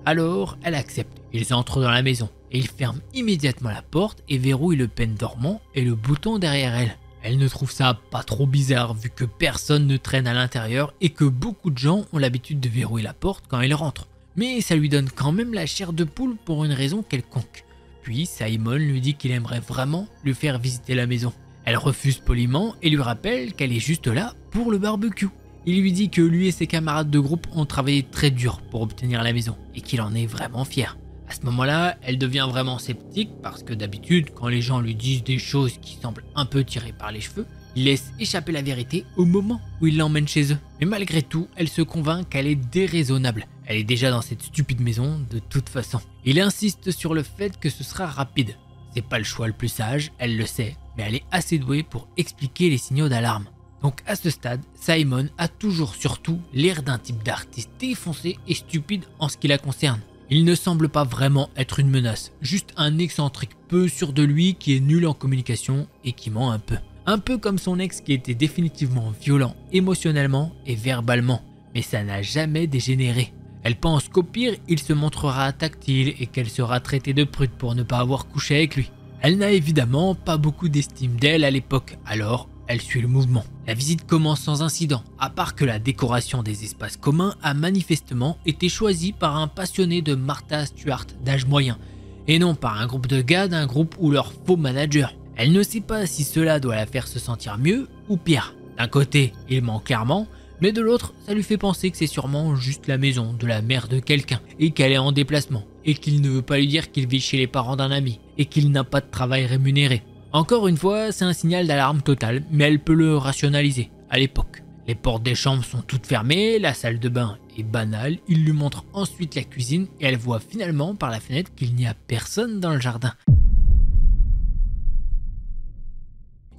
Alors, elle accepte. Ils entrent dans la maison et il ferme immédiatement la porte et verrouille le pêne dormant et le bouton derrière elle. Elle ne trouve ça pas trop bizarre vu que personne ne traîne à l'intérieur et que beaucoup de gens ont l'habitude de verrouiller la porte quand ils rentrent. Mais ça lui donne quand même la chair de poule pour une raison quelconque. Puis Simon lui dit qu'il aimerait vraiment lui faire visiter la maison. Elle refuse poliment et lui rappelle qu'elle est juste là pour le barbecue. Il lui dit que lui et ses camarades de groupe ont travaillé très dur pour obtenir la maison et qu'il en est vraiment fier. À ce moment-là, elle devient vraiment sceptique parce que d'habitude, quand les gens lui disent des choses qui semblent un peu tirées par les cheveux, il laisse échapper la vérité au moment où il l'emmène chez eux. Mais malgré tout, elle se convainc qu'elle est déraisonnable. Elle est déjà dans cette stupide maison de toute façon. Il insiste sur le fait que ce sera rapide. C'est pas le choix le plus sage, elle le sait, mais elle est assez douée pour expliquer les signaux d'alarme. Donc à ce stade, Simon a toujours surtout l'air d'un type d'artiste défoncé et stupide en ce qui la concerne. Il ne semble pas vraiment être une menace, juste un excentrique peu sûr de lui qui est nul en communication et qui ment un peu. Un peu comme son ex qui était définitivement violent émotionnellement et verbalement, mais ça n'a jamais dégénéré. Elle pense qu'au pire, il se montrera tactile et qu'elle sera traitée de prude pour ne pas avoir couché avec lui. Elle n'a évidemment pas beaucoup d'estime d'elle à l'époque, alors elle suit le mouvement. La visite commence sans incident, à part que la décoration des espaces communs a manifestement été choisie par un passionné de Martha Stewart d'âge moyen, et non par un groupe de gars d'un groupe ou leur faux manager. Elle ne sait pas si cela doit la faire se sentir mieux ou pire. D'un côté, il ment clairement, mais de l'autre, ça lui fait penser que c'est sûrement juste la maison de la mère de quelqu'un, et qu'elle est en déplacement, et qu'il ne veut pas lui dire qu'il vit chez les parents d'un ami, et qu'il n'a pas de travail rémunéré. Encore une fois, c'est un signal d'alarme total, mais elle peut le rationaliser, à l'époque. Les portes des chambres sont toutes fermées, la salle de bain est banale, il lui montre ensuite la cuisine et elle voit finalement par la fenêtre qu'il n'y a personne dans le jardin.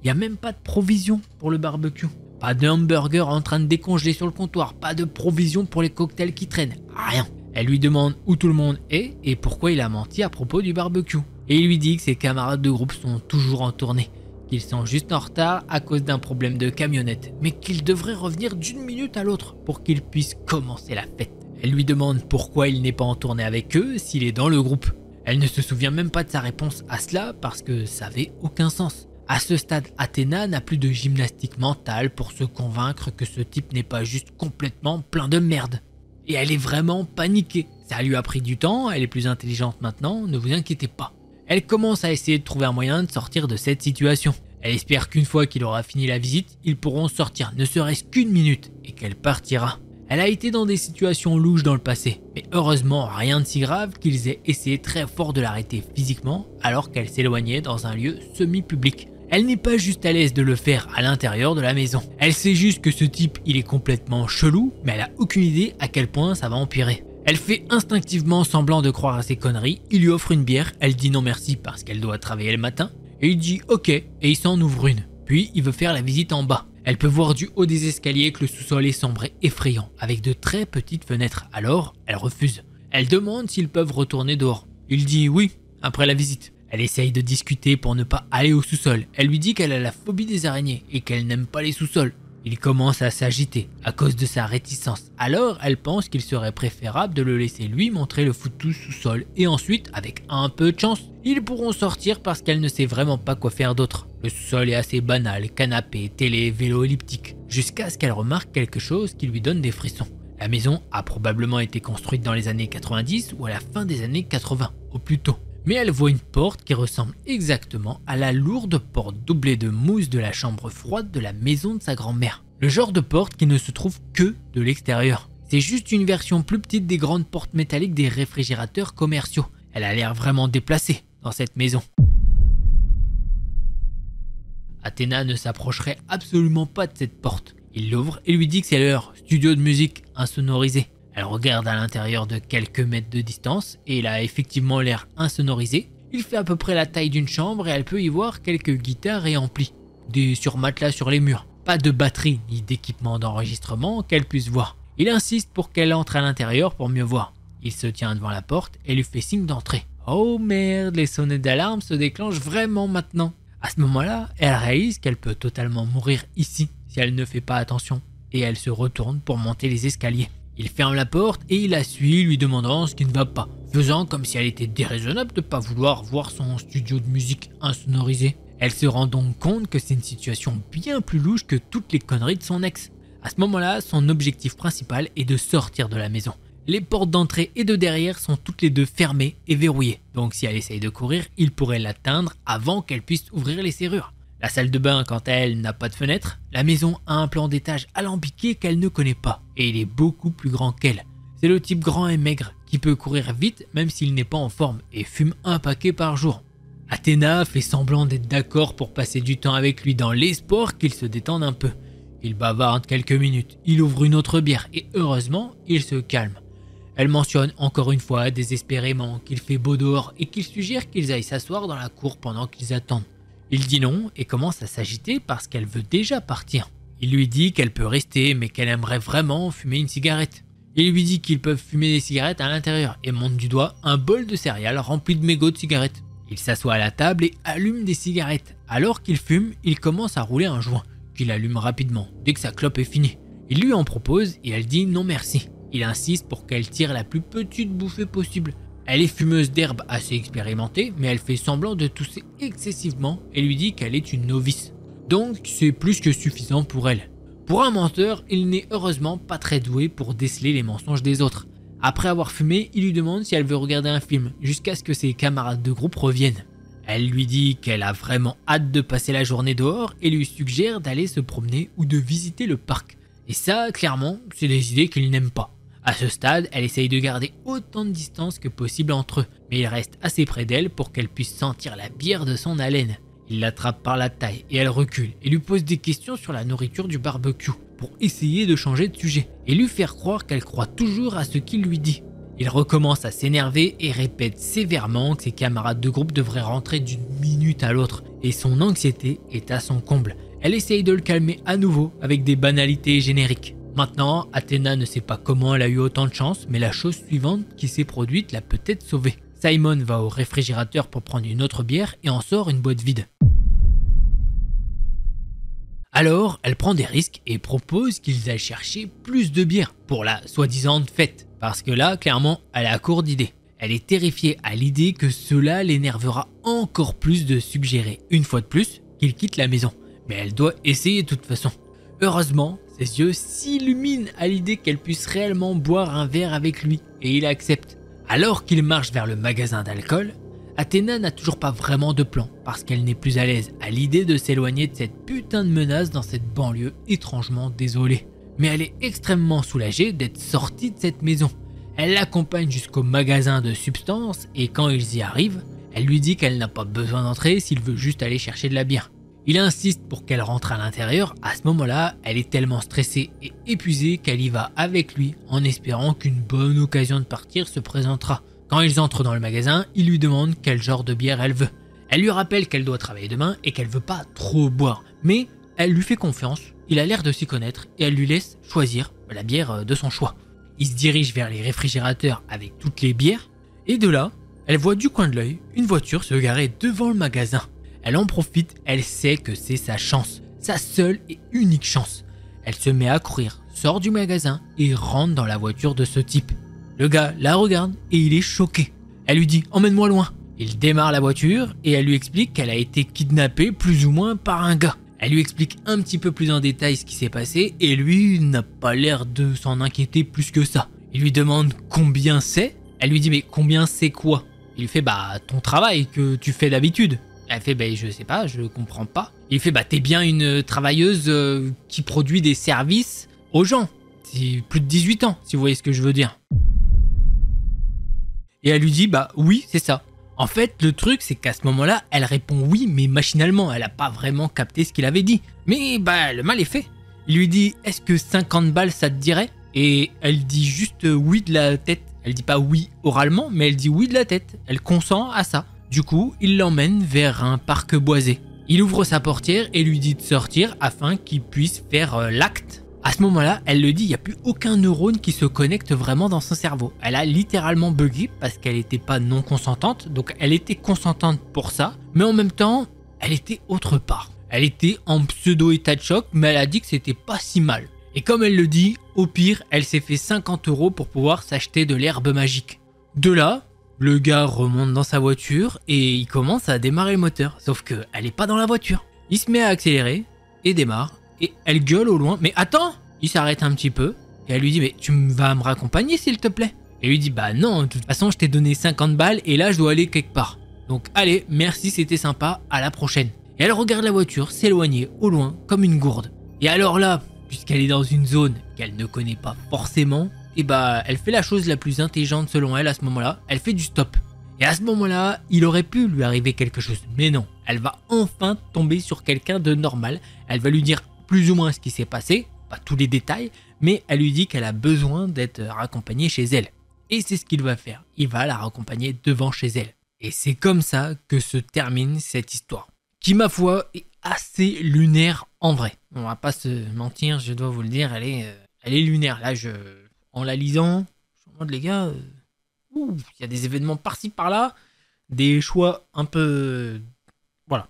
Il n'y a même pas de provision pour le barbecue. Pas de hamburger en train de décongeler sur le comptoir, pas de provision pour les cocktails qui traînent, rien. Elle lui demande où tout le monde est et pourquoi il a menti à propos du barbecue. Et il lui dit que ses camarades de groupe sont toujours en tournée, qu'ils sont juste en retard à cause d'un problème de camionnette, mais qu'ils devraient revenir d'une minute à l'autre pour qu'ils puissent commencer la fête. Elle lui demande pourquoi il n'est pas en tournée avec eux s'il est dans le groupe. Elle ne se souvient même pas de sa réponse à cela parce que ça avait aucun sens. À ce stade, Athéna n'a plus de gymnastique mentale pour se convaincre que ce type n'est pas juste complètement plein de merde. Et elle est vraiment paniquée. Ça lui a pris du temps, elle est plus intelligente maintenant, ne vous inquiétez pas. Elle commence à essayer de trouver un moyen de sortir de cette situation. Elle espère qu'une fois qu'il aura fini la visite, ils pourront sortir ne serait-ce qu'une minute et qu'elle partira. Elle a été dans des situations louches dans le passé, mais heureusement rien de si grave qu'ils aient essayé très fort de l'arrêter physiquement alors qu'elle s'éloignait dans un lieu semi-public. Elle n'est pas juste à l'aise de le faire à l'intérieur de la maison. Elle sait juste que ce type il est complètement chelou, mais elle a aucune idée à quel point ça va empirer. Elle fait instinctivement semblant de croire à ses conneries, il lui offre une bière, elle dit non merci parce qu'elle doit travailler le matin, et il dit ok, et il s'en ouvre une. Puis il veut faire la visite en bas. Elle peut voir du haut des escaliers que le sous-sol est sombre et effrayant, avec de très petites fenêtres, alors elle refuse. Elle demande s'ils peuvent retourner dehors. Il dit oui, après la visite. Elle essaye de discuter pour ne pas aller au sous-sol. Elle lui dit qu'elle a la phobie des araignées et qu'elle n'aime pas les sous-sols. Il commence à s'agiter à cause de sa réticence. Alors elle pense qu'il serait préférable de le laisser lui montrer le foutu sous-sol et ensuite, avec un peu de chance, ils pourront sortir parce qu'elle ne sait vraiment pas quoi faire d'autre. Le sous-sol est assez banal, canapé, télé, vélo elliptique, jusqu'à ce qu'elle remarque quelque chose qui lui donne des frissons. La maison a probablement été construite dans les années 90 ou à la fin des années 80, au plus tôt. Mais elle voit une porte qui ressemble exactement à la lourde porte doublée de mousse de la chambre froide de la maison de sa grand-mère. Le genre de porte qui ne se trouve que de l'extérieur. C'est juste une version plus petite des grandes portes métalliques des réfrigérateurs commerciaux. Elle a l'air vraiment déplacée dans cette maison. Athéna ne s'approcherait absolument pas de cette porte. Il l'ouvre et lui dit que c'est leur studio de musique insonorisé. Elle regarde à l'intérieur de quelques mètres de distance et il a effectivement l'air insonorisé. Il fait à peu près la taille d'une chambre et elle peut y voir quelques guitares et amplis. Des surmatelas sur les murs. Pas de batterie ni d'équipement d'enregistrement qu'elle puisse voir. Il insiste pour qu'elle entre à l'intérieur pour mieux voir. Il se tient devant la porte et lui fait signe d'entrer. Oh merde, les sonnettes d'alarme se déclenchent vraiment maintenant. À ce moment-là, elle réalise qu'elle peut totalement mourir ici si elle ne fait pas attention. Et elle se retourne pour monter les escaliers. Il ferme la porte et il la suit, lui demandant ce qui ne va pas, faisant comme si elle était déraisonnable de ne pas vouloir voir son studio de musique insonorisé. Elle se rend donc compte que c'est une situation bien plus louche que toutes les conneries de son ex. À ce moment-là, son objectif principal est de sortir de la maison. Les portes d'entrée et de derrière sont toutes les deux fermées et verrouillées, donc si elle essaye de courir, il pourrait l'atteindre avant qu'elle puisse ouvrir les serrures. La salle de bain, quant à elle, n'a pas de fenêtre. La maison a un plan d'étage alambiqué qu'elle ne connaît pas, et il est beaucoup plus grand qu'elle. C'est le type grand et maigre, qui peut courir vite même s'il n'est pas en forme, et fume un paquet par jour. Athéna fait semblant d'être d'accord pour passer du temps avec lui dans l'espoir qu'il se détende un peu. Il bavarde quelques minutes, il ouvre une autre bière, et heureusement, il se calme. Elle mentionne encore une fois désespérément qu'il fait beau dehors et qu'il suggère qu'ils aillent s'asseoir dans la cour pendant qu'ils attendent. Il dit non et commence à s'agiter parce qu'elle veut déjà partir. Il lui dit qu'elle peut rester mais qu'elle aimerait vraiment fumer une cigarette. Il lui dit qu'ils peuvent fumer des cigarettes à l'intérieur et montre du doigt un bol de céréales rempli de mégots de cigarettes. Il s'assoit à la table et allume des cigarettes. Alors qu'il fume, il commence à rouler un joint, qu'il allume rapidement dès que sa clope est finie. Il lui en propose et elle dit non merci. Il insiste pour qu'elle tire la plus petite bouffée possible. Elle est fumeuse d'herbe assez expérimentée, mais elle fait semblant de tousser excessivement et lui dit qu'elle est une novice. Donc c'est plus que suffisant pour elle. Pour un menteur, il n'est heureusement pas très doué pour déceler les mensonges des autres. Après avoir fumé, il lui demande si elle veut regarder un film, jusqu'à ce que ses camarades de groupe reviennent. Elle lui dit qu'elle a vraiment hâte de passer la journée dehors et lui suggère d'aller se promener ou de visiter le parc. Et ça, clairement, c'est des idées qu'il n'aime pas. À ce stade, elle essaye de garder autant de distance que possible entre eux, mais il reste assez près d'elle pour qu'elle puisse sentir la bière de son haleine. Il l'attrape par la taille et elle recule et lui pose des questions sur la nourriture du barbecue pour essayer de changer de sujet et lui faire croire qu'elle croit toujours à ce qu'il lui dit. Il recommence à s'énerver et répète sévèrement que ses camarades de groupe devraient rentrer d'une minute à l'autre et son anxiété est à son comble. Elle essaye de le calmer à nouveau avec des banalités génériques. Maintenant, Athéna ne sait pas comment elle a eu autant de chance, mais la chose suivante qui s'est produite l'a peut-être sauvée. Simon va au réfrigérateur pour prendre une autre bière et en sort une boîte vide. Alors, elle prend des risques et propose qu'ils aillent chercher plus de bière pour la soi-disant fête. Parce que là, clairement, elle est à court d'idées. Elle est terrifiée à l'idée que cela l'énervera encore plus de suggérer, une fois de plus, qu'il quitte la maison. Mais elle doit essayer de toute façon. Heureusement, ses yeux s'illuminent à l'idée qu'elle puisse réellement boire un verre avec lui, et il accepte. Alors qu'il marche vers le magasin d'alcool, Athéna n'a toujours pas vraiment de plan, parce qu'elle n'est plus à l'aise à l'idée de s'éloigner de cette putain de menace dans cette banlieue étrangement désolée. Mais elle est extrêmement soulagée d'être sortie de cette maison. Elle l'accompagne jusqu'au magasin de substances, et quand ils y arrivent, elle lui dit qu'elle n'a pas besoin d'entrer s'il veut juste aller chercher de la bière. Il insiste pour qu'elle rentre à l'intérieur. À ce moment-là, elle est tellement stressée et épuisée qu'elle y va avec lui en espérant qu'une bonne occasion de partir se présentera. Quand ils entrent dans le magasin, il lui demande quel genre de bière elle veut. Elle lui rappelle qu'elle doit travailler demain et qu'elle veut pas trop boire, mais elle lui fait confiance, il a l'air de s'y connaître et elle lui laisse choisir la bière de son choix. Il se dirige vers les réfrigérateurs avec toutes les bières et de là, elle voit du coin de l'œil une voiture se garer devant le magasin. Elle en profite, elle sait que c'est sa chance, sa seule et unique chance. Elle se met à courir, sort du magasin et rentre dans la voiture de ce type. Le gars la regarde et il est choqué. Elle lui dit « Emmène-moi loin ». Il démarre la voiture et elle lui explique qu'elle a été kidnappée plus ou moins par un gars. Elle lui explique un petit peu plus en détail ce qui s'est passé et lui n'a pas l'air de s'en inquiéter plus que ça. Il lui demande combien c'est. Elle lui dit « Mais combien c'est quoi ?» Il lui fait « Bah ton travail que tu fais d'habitude ». Elle fait « Bah je sais pas, je comprends pas ». Il fait « Bah t'es bien une travailleuse qui produit des services aux gens. C'est plus de 18 ans si vous voyez ce que je veux dire ». Et elle lui dit « Bah oui c'est ça ». En fait, le truc, c'est qu'à ce moment-là, elle répond oui, mais machinalement, elle a pas vraiment capté ce qu'il avait dit. Mais bah, le mal est fait. Il lui dit « Est-ce que 50 balles, ça te dirait ?» Et elle dit juste oui de la tête. Elle dit pas oui oralement, mais elle dit oui de la tête. Elle consent à ça. Du coup, il l'emmène vers un parc boisé. Il ouvre sa portière et lui dit de sortir afin qu'il puisse faire l'acte. À ce moment-là, elle le dit, il n'y a plus aucun neurone qui se connecte vraiment dans son cerveau. Elle a littéralement bugué parce qu'elle n'était pas non consentante, donc elle était consentante pour ça, mais en même temps, elle était autre part. Elle était en pseudo-état de choc, mais elle a dit que c'était pas si mal. Et comme elle le dit, au pire, elle s'est fait 50 € pour pouvoir s'acheter de l'herbe magique. De là, le gars remonte dans sa voiture et il commence à démarrer le moteur, sauf qu'elle n'est pas dans la voiture. Il se met à accélérer et démarre. Et elle gueule au loin, mais attends! Il s'arrête un petit peu, et elle lui dit, mais tu vas me raccompagner s'il te plaît? Et lui dit, bah non, de toute façon je t'ai donné 50 balles et là je dois aller quelque part. Donc allez, merci, c'était sympa, à la prochaine. Et elle regarde la voiture s'éloigner au loin comme une gourde. Et alors là, puisqu'elle est dans une zone qu'elle ne connaît pas forcément, et bah elle fait la chose la plus intelligente selon elle à ce moment-là, elle fait du stop. Et à ce moment-là, il aurait pu lui arriver quelque chose, mais non, elle va enfin tomber sur quelqu'un de normal, elle va lui dire plus ou moins ce qui s'est passé, pas tous les détails, mais elle lui dit qu'elle a besoin d'être raccompagnée chez elle. Et c'est ce qu'il va faire, il va la raccompagner devant chez elle. Et c'est comme ça que se termine cette histoire, qui ma foi est assez lunaire en vrai. On va pas se mentir, je dois vous le dire, elle est lunaire. Là, en la lisant, je me demande les gars, il y a des événements par-ci par-là, des choix un peu, voilà,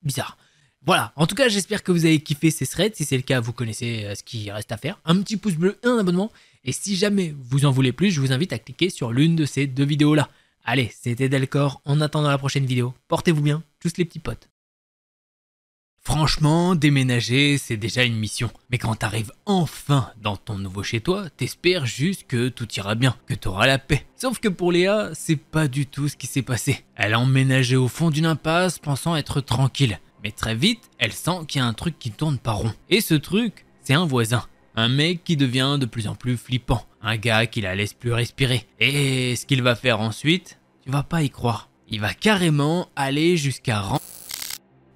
bizarre. Voilà, en tout cas j'espère que vous avez kiffé ces threads, si c'est le cas vous connaissez ce qu'il reste à faire, un petit pouce bleu et un abonnement, et si jamais vous en voulez plus, je vous invite à cliquer sur l'une de ces deux vidéos là. Allez, c'était Delcor, en attendant la prochaine vidéo, portez-vous bien, tous les petits potes. Franchement, déménager c'est déjà une mission, mais quand t'arrives enfin dans ton nouveau chez toi, t'espères juste que tout ira bien, que t'auras la paix. Sauf que pour Léa, c'est pas du tout ce qui s'est passé. Elle a emménagé au fond d'une impasse pensant être tranquille. Mais très vite, elle sent qu'il y a un truc qui tourne pas rond. Et ce truc, c'est un voisin. Un mec qui devient de plus en plus flippant. Un gars qui la laisse plus respirer. Et ce qu'il va faire ensuite, tu vas pas y croire. Il va carrément aller jusqu'à...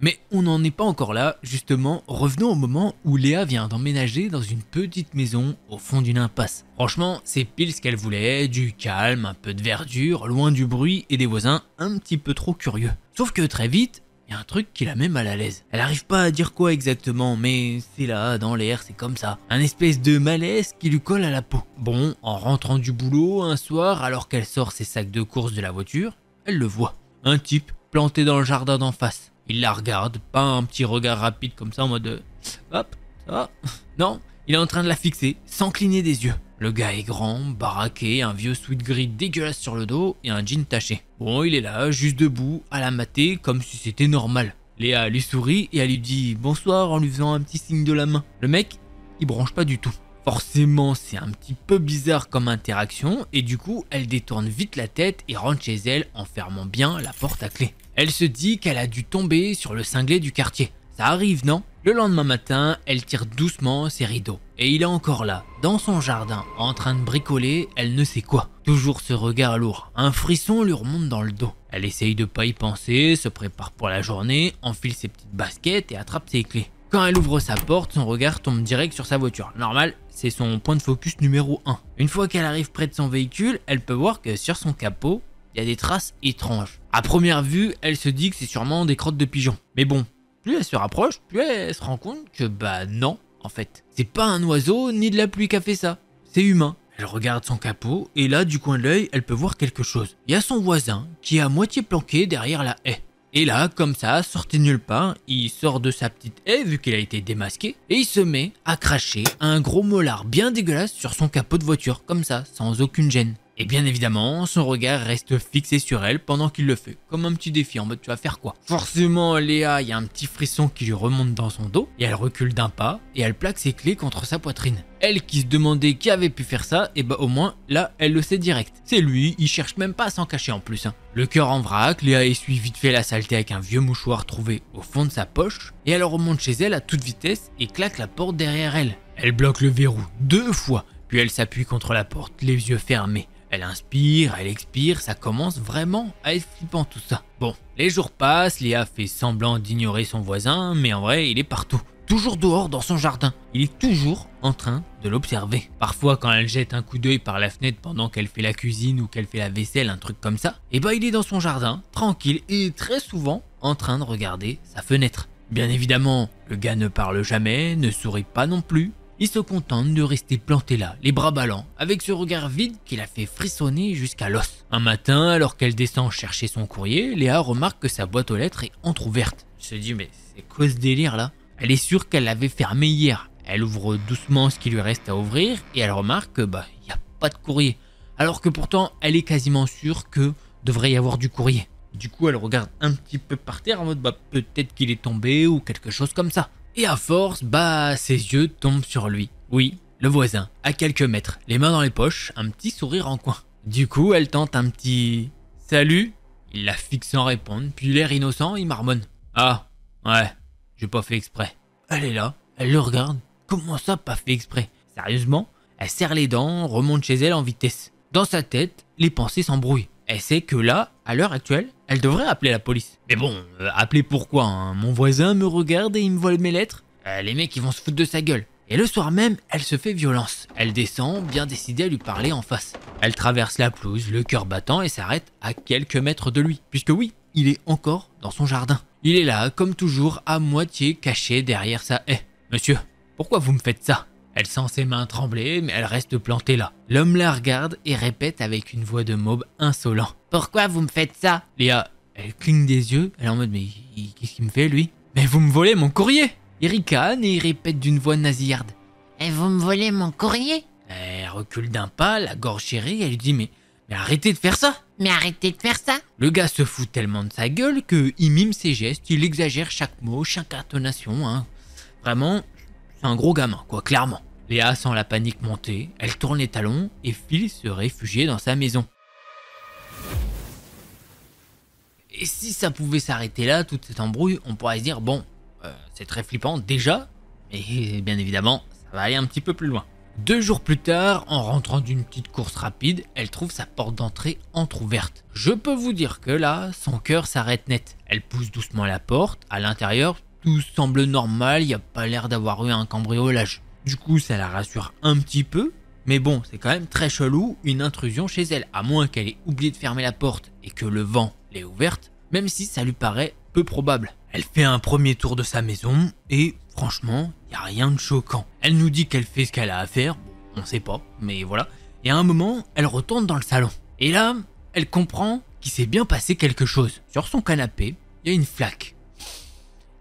Mais on n'en est pas encore là, justement, revenons au moment où Léa vient d'emménager dans une petite maison au fond d'une impasse. Franchement, c'est pile ce qu'elle voulait, du calme, un peu de verdure, loin du bruit et des voisins un petit peu trop curieux. Sauf que très vite, il y a un truc qui la met mal à l'aise. Elle arrive pas à dire quoi exactement, mais c'est là, dans l'air, c'est comme ça. Un espèce de malaise qui lui colle à la peau. Bon, en rentrant du boulot, un soir, alors qu'elle sort ses sacs de course de la voiture, elle le voit. Un type planté dans le jardin d'en face. Il la regarde, pas un petit regard rapide comme ça en mode hop, ça va. Non, il est en train de la fixer, sans cligner des yeux. Le gars est grand, baraqué, un vieux sweat gris dégueulasse sur le dos et un jean taché. Bon, il est là, juste debout, à la mater, comme si c'était normal. Léa lui sourit et elle lui dit bonsoir en lui faisant un petit signe de la main. Le mec, il branche pas du tout. Forcément, c'est un petit peu bizarre comme interaction et du coup, elle détourne vite la tête et rentre chez elle en fermant bien la porte à clé. Elle se dit qu'elle a dû tomber sur le cinglé du quartier. Ça arrive, non? Le lendemain matin, elle tire doucement ses rideaux. Et il est encore là, dans son jardin, en train de bricoler, elle ne sait quoi. Toujours ce regard lourd. Un frisson lui remonte dans le dos. Elle essaye de pas y penser, se prépare pour la journée, enfile ses petites baskets et attrape ses clés. Quand elle ouvre sa porte, son regard tombe direct sur sa voiture. Normal, c'est son point de focus numéro 1. Une fois qu'elle arrive près de son véhicule, elle peut voir que sur son capot, il y a des traces étranges. À première vue, elle se dit que c'est sûrement des crottes de pigeons. Mais bon, plus elle se rapproche, plus elle se rend compte que non, en fait. C'est pas un oiseau ni de la pluie qui a fait ça, c'est humain. Elle regarde son capot et là, du coin de l'œil, elle peut voir quelque chose. Il y a son voisin qui est à moitié planqué derrière la haie. Et là, comme ça, sorti de nulle part, il sort de sa petite haie vu qu'il a été démasqué et il se met à cracher un gros molar bien dégueulasse sur son capot de voiture, comme ça, sans aucune gêne. Et bien évidemment, son regard reste fixé sur elle pendant qu'il le fait, comme un petit défi en mode tu vas faire quoi. Forcément, Léa, il y a un petit frisson qui lui remonte dans son dos et elle recule d'un pas et elle plaque ses clés contre sa poitrine. Elle qui se demandait qui avait pu faire ça, et au moins là, elle le sait direct. C'est lui, il cherche même pas à s'en cacher en plus. Le cœur en vrac, Léa essuie vite fait la saleté avec un vieux mouchoir trouvé au fond de sa poche et elle remonte chez elle à toute vitesse et claque la porte derrière elle. Elle bloque le verrou 2 fois, puis elle s'appuie contre la porte, les yeux fermés. Elle inspire, elle expire, ça commence vraiment à être flippant tout ça. Bon, les jours passent, Léa fait semblant d'ignorer son voisin, mais en vrai, il est partout. Toujours dehors dans son jardin. Il est toujours en train de l'observer. Parfois, quand elle jette un coup d'œil par la fenêtre pendant qu'elle fait la cuisine ou qu'elle fait la vaisselle, un truc comme ça, il est dans son jardin, tranquille, et très souvent en train de regarder sa fenêtre. Bien évidemment, le gars ne parle jamais, ne sourit pas non plus. Il se contente de rester planté là, les bras ballants, avec ce regard vide qui la fait frissonner jusqu'à l'os. Un matin, alors qu'elle descend chercher son courrier, Léa remarque que sa boîte aux lettres est entrouverte. Elle se dit mais c'est quoi ce délire là? Elle est sûre qu'elle l'avait fermée hier. Elle ouvre doucement ce qui lui reste à ouvrir et elle remarque que il n'y a pas de courrier. Alors que pourtant, elle est quasiment sûre que devrait y avoir du courrier. Du coup, elle regarde un petit peu par terre en mode peut-être qu'il est tombé ou quelque chose comme ça. Et à force, ses yeux tombent sur lui. Oui, le voisin, à quelques mètres, les mains dans les poches, un petit sourire en coin. Du coup, elle tente un petit « Salut ?» Il la fixe sans répondre, puis l'air innocent, il marmonne. « Ah, ouais, j'ai pas fait exprès. » Elle est là, elle le regarde. Comment ça, pas fait exprès? Sérieusement? Elle serre les dents, remonte chez elle en vitesse. Dans sa tête, les pensées s'embrouillent. Elle sait que là, à l'heure actuelle, elle devrait appeler la police. Mais bon, appeler pourquoi hein? Mon voisin me regarde et il me vole mes lettres. Les mecs ils vont se foutre de sa gueule. Et le soir même, elle se fait violence. Elle descend, bien décidée à lui parler en face. Elle traverse la pelouse, le cœur battant et s'arrête à quelques mètres de lui. Puisque oui, il est encore dans son jardin. Il est là, comme toujours, à moitié caché derrière sa haie. « Monsieur, pourquoi vous me faites ça ?» Elle sent ses mains trembler, mais elle reste plantée là. L'homme la regarde et répète avec une voix de mob insolent. « Pourquoi vous me faites ça ?» Léa, elle cligne des yeux, elle est en mode « Mais qu'est-ce qu'il me fait lui ?»« Mais vous me volez mon courrier !» Il ricane et il répète d'une voix nasillarde. « Et vous me volez mon courrier ?» Elle recule d'un pas, la gorge serrée, elle lui dit « Mais arrêtez de faire ça !»« Mais arrêtez de faire ça !» Le gars se fout tellement de sa gueule qu'il mime ses gestes, il exagère chaque mot, chaque intonation. Vraiment, c'est un gros gamin, quoi, clairement. Léa sent la panique monter, elle tourne les talons et file se réfugier dans sa maison. Et si ça pouvait s'arrêter là, toute cette embrouille, on pourrait se dire, bon, c'est très flippant déjà, mais bien évidemment, ça va aller un petit peu plus loin. 2 jours plus tard, en rentrant d'une petite course rapide, elle trouve sa porte d'entrée entrouverte. Je peux vous dire que là, son cœur s'arrête net. Elle pousse doucement la porte, à l'intérieur, tout semble normal, il n'y a pas l'air d'avoir eu un cambriolage. Du coup, ça la rassure un petit peu, mais bon, c'est quand même très chelou, une intrusion chez elle, à moins qu'elle ait oublié de fermer la porte et que le vent l'ait ouverte, même si ça lui paraît peu probable. Elle fait un premier tour de sa maison et franchement, il n'y a rien de choquant. Elle nous dit qu'elle fait ce qu'elle a à faire, bon, on sait pas, mais voilà. Et à un moment, elle retourne dans le salon. Et là, elle comprend qu'il s'est bien passé quelque chose. Sur son canapé, il y a une flaque.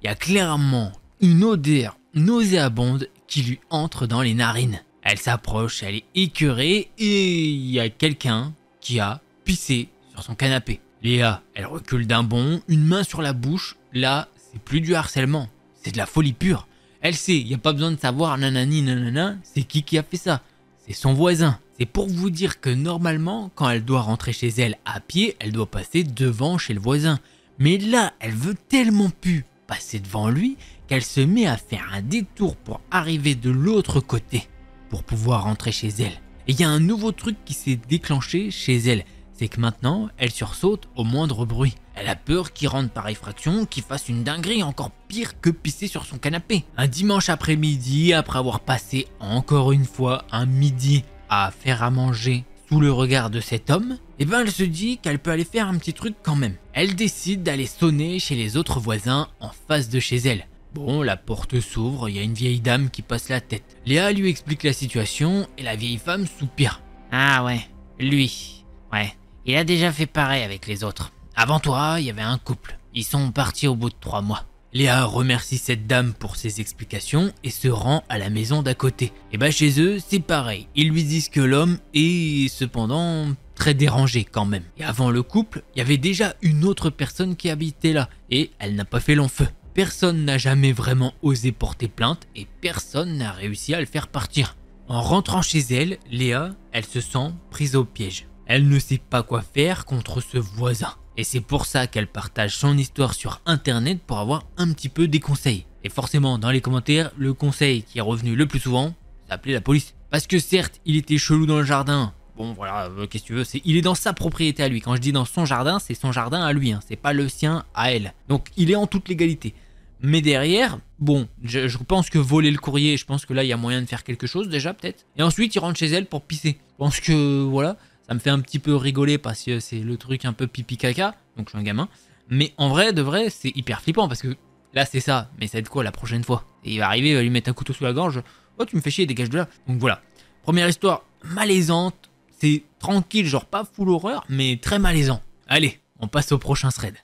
Il y a clairement une odeur nauséabonde qui lui entre dans les narines. Elle s'approche, elle est écœurée et il y a quelqu'un qui a pissé sur son canapé. Léa, elle recule d'un bond, une main sur la bouche. Là, c'est plus du harcèlement, c'est de la folie pure. Elle sait, il n'y a pas besoin de savoir nanani nanana, c'est qui a fait ça. C'est son voisin. C'est pour vous dire que normalement, quand elle doit rentrer chez elle à pied, elle doit passer devant chez le voisin. Mais là, elle veut tellement plus passer devant lui qu'elle se met à faire un détour pour arriver de l'autre côté pour pouvoir rentrer chez elle. Et il y a un nouveau truc qui s'est déclenché chez elle. C'est que maintenant, elle sursaute au moindre bruit. Elle a peur qu'il rentre par effraction, qu'il fasse une dinguerie encore pire que pisser sur son canapé. Un dimanche après-midi, après avoir passé encore une fois un midi à faire à manger sous le regard de cet homme, et ben elle se dit qu'elle peut aller faire un petit truc quand même. Elle décide d'aller sonner chez les autres voisins en face de chez elle. Bon, la porte s'ouvre, il y a une vieille dame qui passe la tête. Léa lui explique la situation et la vieille femme soupire. Ah ouais, lui, ouais. Il a déjà fait pareil avec les autres. Avant toi, il y avait un couple. Ils sont partis au bout de 3 mois. Léa remercie cette dame pour ses explications et se rend à la maison d'à côté. Et bah chez eux, c'est pareil. Ils lui disent que l'homme est cependant très dérangé quand même. Et avant le couple, il y avait déjà une autre personne qui habitait là. Et elle n'a pas fait long feu. Personne n'a jamais vraiment osé porter plainte et personne n'a réussi à le faire partir. En rentrant chez elle, Léa, elle se sent prise au piège. Elle ne sait pas quoi faire contre ce voisin. Et c'est pour ça qu'elle partage son histoire sur internet pour avoir un petit peu des conseils. Et forcément, dans les commentaires, le conseil qui est revenu le plus souvent, c'est appeler la police. Parce que certes, il était chelou dans le jardin. Bon voilà, qu'est-ce que tu veux, il est dans sa propriété à lui. Quand je dis dans son jardin, c'est son jardin à lui, hein, c'est pas le sien à elle. Donc il est en toute légalité. Mais derrière, bon, je pense que voler le courrier, je pense que là il y a moyen de faire quelque chose déjà peut-être. Et ensuite il rentre chez elle pour pisser. Je pense que voilà. Ça me fait un petit peu rigoler parce que c'est le truc un peu pipi caca, donc je suis un gamin. Mais en vrai, de vrai, c'est hyper flippant parce que là c'est ça, mais ça va être quoi la prochaine fois? Et il va arriver, il va lui mettre un couteau sous la gorge. Oh tu me fais chier, dégage de là. Donc voilà, première histoire malaisante, c'est tranquille, genre pas full horreur, mais très malaisant. Allez, on passe au prochain thread.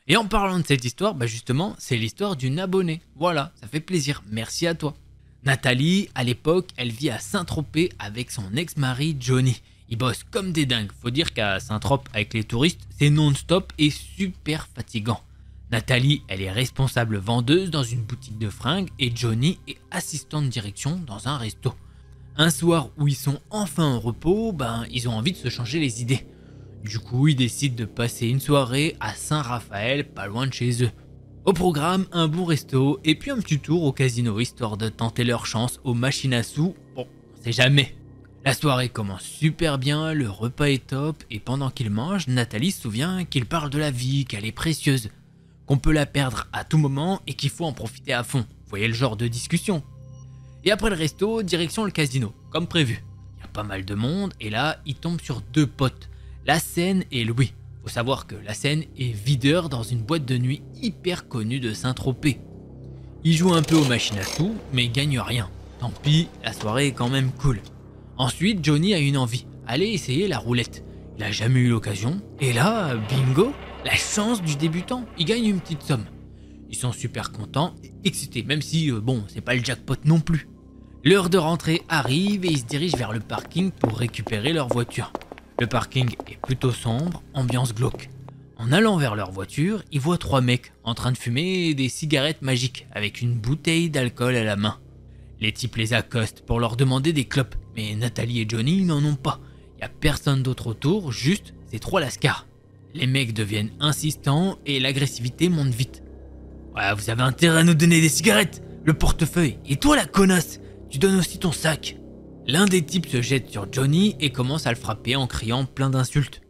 Et en parlant de cette histoire, bah justement, c'est l'histoire d'une abonnée. Voilà, ça fait plaisir, merci à toi. Nathalie, à l'époque, elle vit à Saint-Tropez avec son ex-mari Johnny. Ils bossent comme des dingues. Faut dire qu'à Saint-Tropez, avec les touristes, c'est non-stop et super fatigant. Nathalie, elle est responsable vendeuse dans une boutique de fringues et Johnny est assistant de direction dans un resto. Un soir où ils sont enfin en repos, ben ils ont envie de se changer les idées. Du coup, ils décident de passer une soirée à Saint-Raphaël, pas loin de chez eux. Au programme, un bon resto et puis un petit tour au casino, histoire de tenter leur chance aux machines à sous. Bon, on sait jamais. La soirée commence super bien, le repas est top, et pendant qu'ils mangent, Nathalie se souvient qu'il parle de la vie, qu'elle est précieuse, qu'on peut la perdre à tout moment et qu'il faut en profiter à fond. Vous voyez le genre de discussion. Et après le resto, direction le casino, comme prévu. Il y a pas mal de monde, et là, ils tombent sur 2 potes. Lassène et Louis. Faut savoir que Lassène est videur dans une boîte de nuit hyper connue de Saint-Tropez. Il joue un peu aux machines à sous, mais il gagne rien. Tant pis, la soirée est quand même cool. Ensuite, Johnny a une envie, aller essayer la roulette. Il a jamais eu l'occasion, et là, bingo, la chance du débutant, il gagne une petite somme. Ils sont super contents et excités, même si, bon, c'est pas le jackpot non plus. L'heure de rentrée arrive et ils se dirigent vers le parking pour récupérer leur voiture. Le parking est plutôt sombre, ambiance glauque. En allant vers leur voiture, ils voient 3 mecs en train de fumer des cigarettes magiques avec une bouteille d'alcool à la main. Les types les accostent pour leur demander des clopes, mais Nathalie et Johnny n'en ont pas. Y a personne d'autre autour, juste ces 3 lascars. Les mecs deviennent insistants et l'agressivité monte vite. Ouais, vous avez intérêt à nous donner des cigarettes, le portefeuille, et toi la connasse, tu donnes aussi ton sac. L'un des types se jette sur Johnny et commence à le frapper en criant plein d'insultes.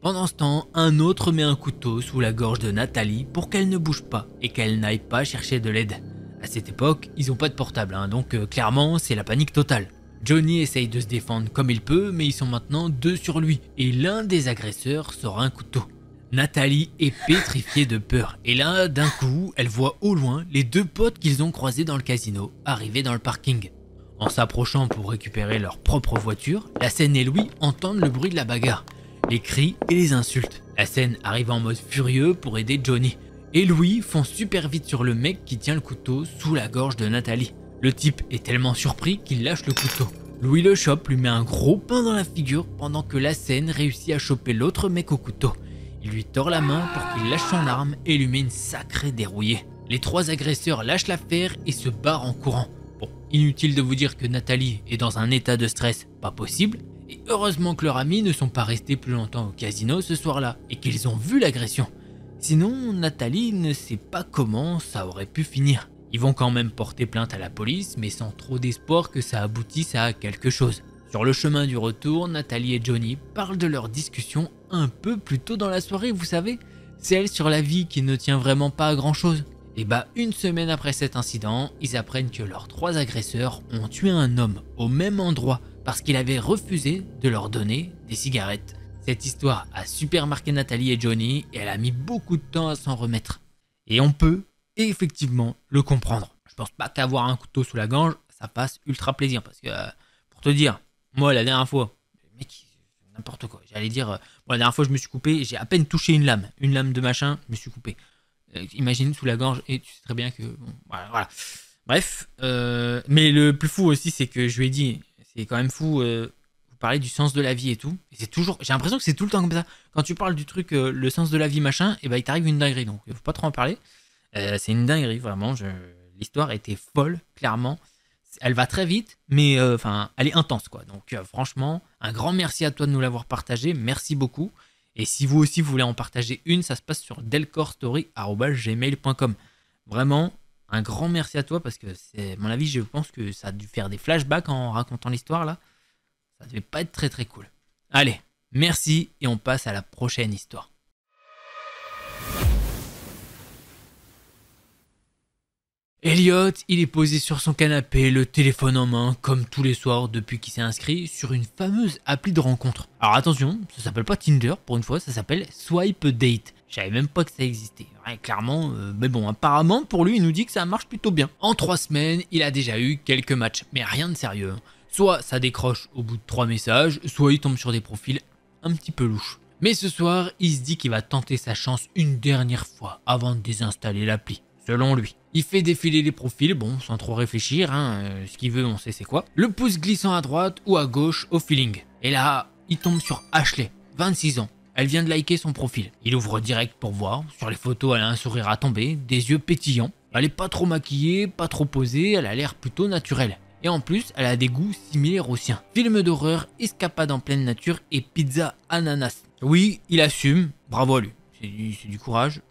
Pendant ce temps, un autre met un couteau sous la gorge de Nathalie pour qu'elle ne bouge pas et qu'elle n'aille pas chercher de l'aide. À cette époque, ils ont pas de portable, donc clairement c'est la panique totale. Johnny essaye de se défendre comme il peut, mais ils sont maintenant 2 sur lui et l'un des agresseurs sort un couteau. Nathalie est pétrifiée de peur et là, d'un coup, elle voit au loin les 2 potes qu'ils ont croisés dans le casino arriver dans le parking. En s'approchant pour récupérer leur propre voiture, Lassène et Louis entendent le bruit de la bagarre, les cris et les insultes. Lassène arrive en mode furieux pour aider Johnny et Louis fonce super vite sur le mec qui tient le couteau sous la gorge de Nathalie. Le type est tellement surpris qu'il lâche le couteau. Louis le chope, lui met un gros pain dans la figure pendant que la scène réussit à choper l'autre mec au couteau. Il lui tord la main pour qu'il lâche son arme et lui met une sacrée dérouillée. Les 3 agresseurs lâchent l'affaire et se barrent en courant. Bon, inutile de vous dire que Nathalie est dans un état de stress pas possible. Et heureusement que leurs amis ne sont pas restés plus longtemps au casino ce soir-là et qu'ils ont vu l'agression. Sinon, Nathalie ne sait pas comment ça aurait pu finir. Ils vont quand même porter plainte à la police, mais sans trop d'espoir que ça aboutisse à quelque chose. Sur le chemin du retour, Nathalie et Johnny parlent de leur discussion un peu plus tôt dans la soirée, vous savez, celle sur la vie qui ne tient vraiment pas à grand chose. Et bah, une semaine après cet incident, ils apprennent que leurs 3 agresseurs ont tué un homme au même endroit parce qu'il avait refusé de leur donner des cigarettes. Cette histoire a super marqué Nathalie et Johnny et elle a mis beaucoup de temps à s'en remettre. Et on peut effectivement le comprendre. Je pense pas qu'avoir un couteau sous la gorge, ça fasse ultra plaisir parce que, pour te dire, moi la dernière fois, mec, n'importe quoi, j'allais dire, moi la dernière fois je me suis coupé, j'ai à peine touché une lame de machin, je me suis coupé. Imagine sous la gorge et tu sais très bien que, bon, voilà. Bref, mais le plus fou aussi c'est que je lui ai dit, c'est quand même fou, vous parlez du sens de la vie et tout, et c'est toujours, j'ai l'impression que c'est tout le temps comme ça, quand tu parles du truc, le sens de la vie machin, et bah il t'arrive une dinguerie, donc il faut pas trop en parler. C'est une dinguerie, vraiment. L'histoire était folle, clairement. Elle va très vite, mais elle est intense, quoi. Donc, franchement, un grand merci à toi de nous l'avoir partagé. Merci beaucoup. Et si vous aussi vous voulez en partager une, ça se passe sur delcorstory@gmail.com. Vraiment, un grand merci à toi parce que c'est, à mon avis, je pense que ça a dû faire des flashbacks en racontant l'histoire là. Ça devait pas être très très cool. Allez, merci et on passe à la prochaine histoire. Elliot, il est posé sur son canapé, le téléphone en main, comme tous les soirs depuis qu'il s'est inscrit sur une fameuse appli de rencontre. Alors attention, ça s'appelle pas Tinder, pour une fois, ça s'appelle Swipe Date. Je savais même pas que ça existait. Ouais, clairement, mais bon, apparemment, pour lui, il nous dit que ça marche plutôt bien. En 3 semaines, il a déjà eu quelques matchs, mais rien de sérieux. Soit ça décroche au bout de 3 messages, soit il tombe sur des profils un petit peu louches. Mais ce soir, il se dit qu'il va tenter sa chance une dernière fois avant de désinstaller l'appli. Selon lui. Il fait défiler les profils, bon, sans trop réfléchir, ce qu'il veut, on sait c'est quoi. Le pouce glissant à droite ou à gauche au feeling. Et là, il tombe sur Ashley, 26 ans. Elle vient de liker son profil. Il ouvre direct pour voir. Sur les photos, elle a un sourire à tomber, des yeux pétillants. Elle est pas trop maquillée, pas trop posée, elle a l'air plutôt naturelle. Et en plus, elle a des goûts similaires aux siens. Film d'horreur, escapade en pleine nature et pizza ananas. Oui, il assume, bravo à lui. C'est du courage.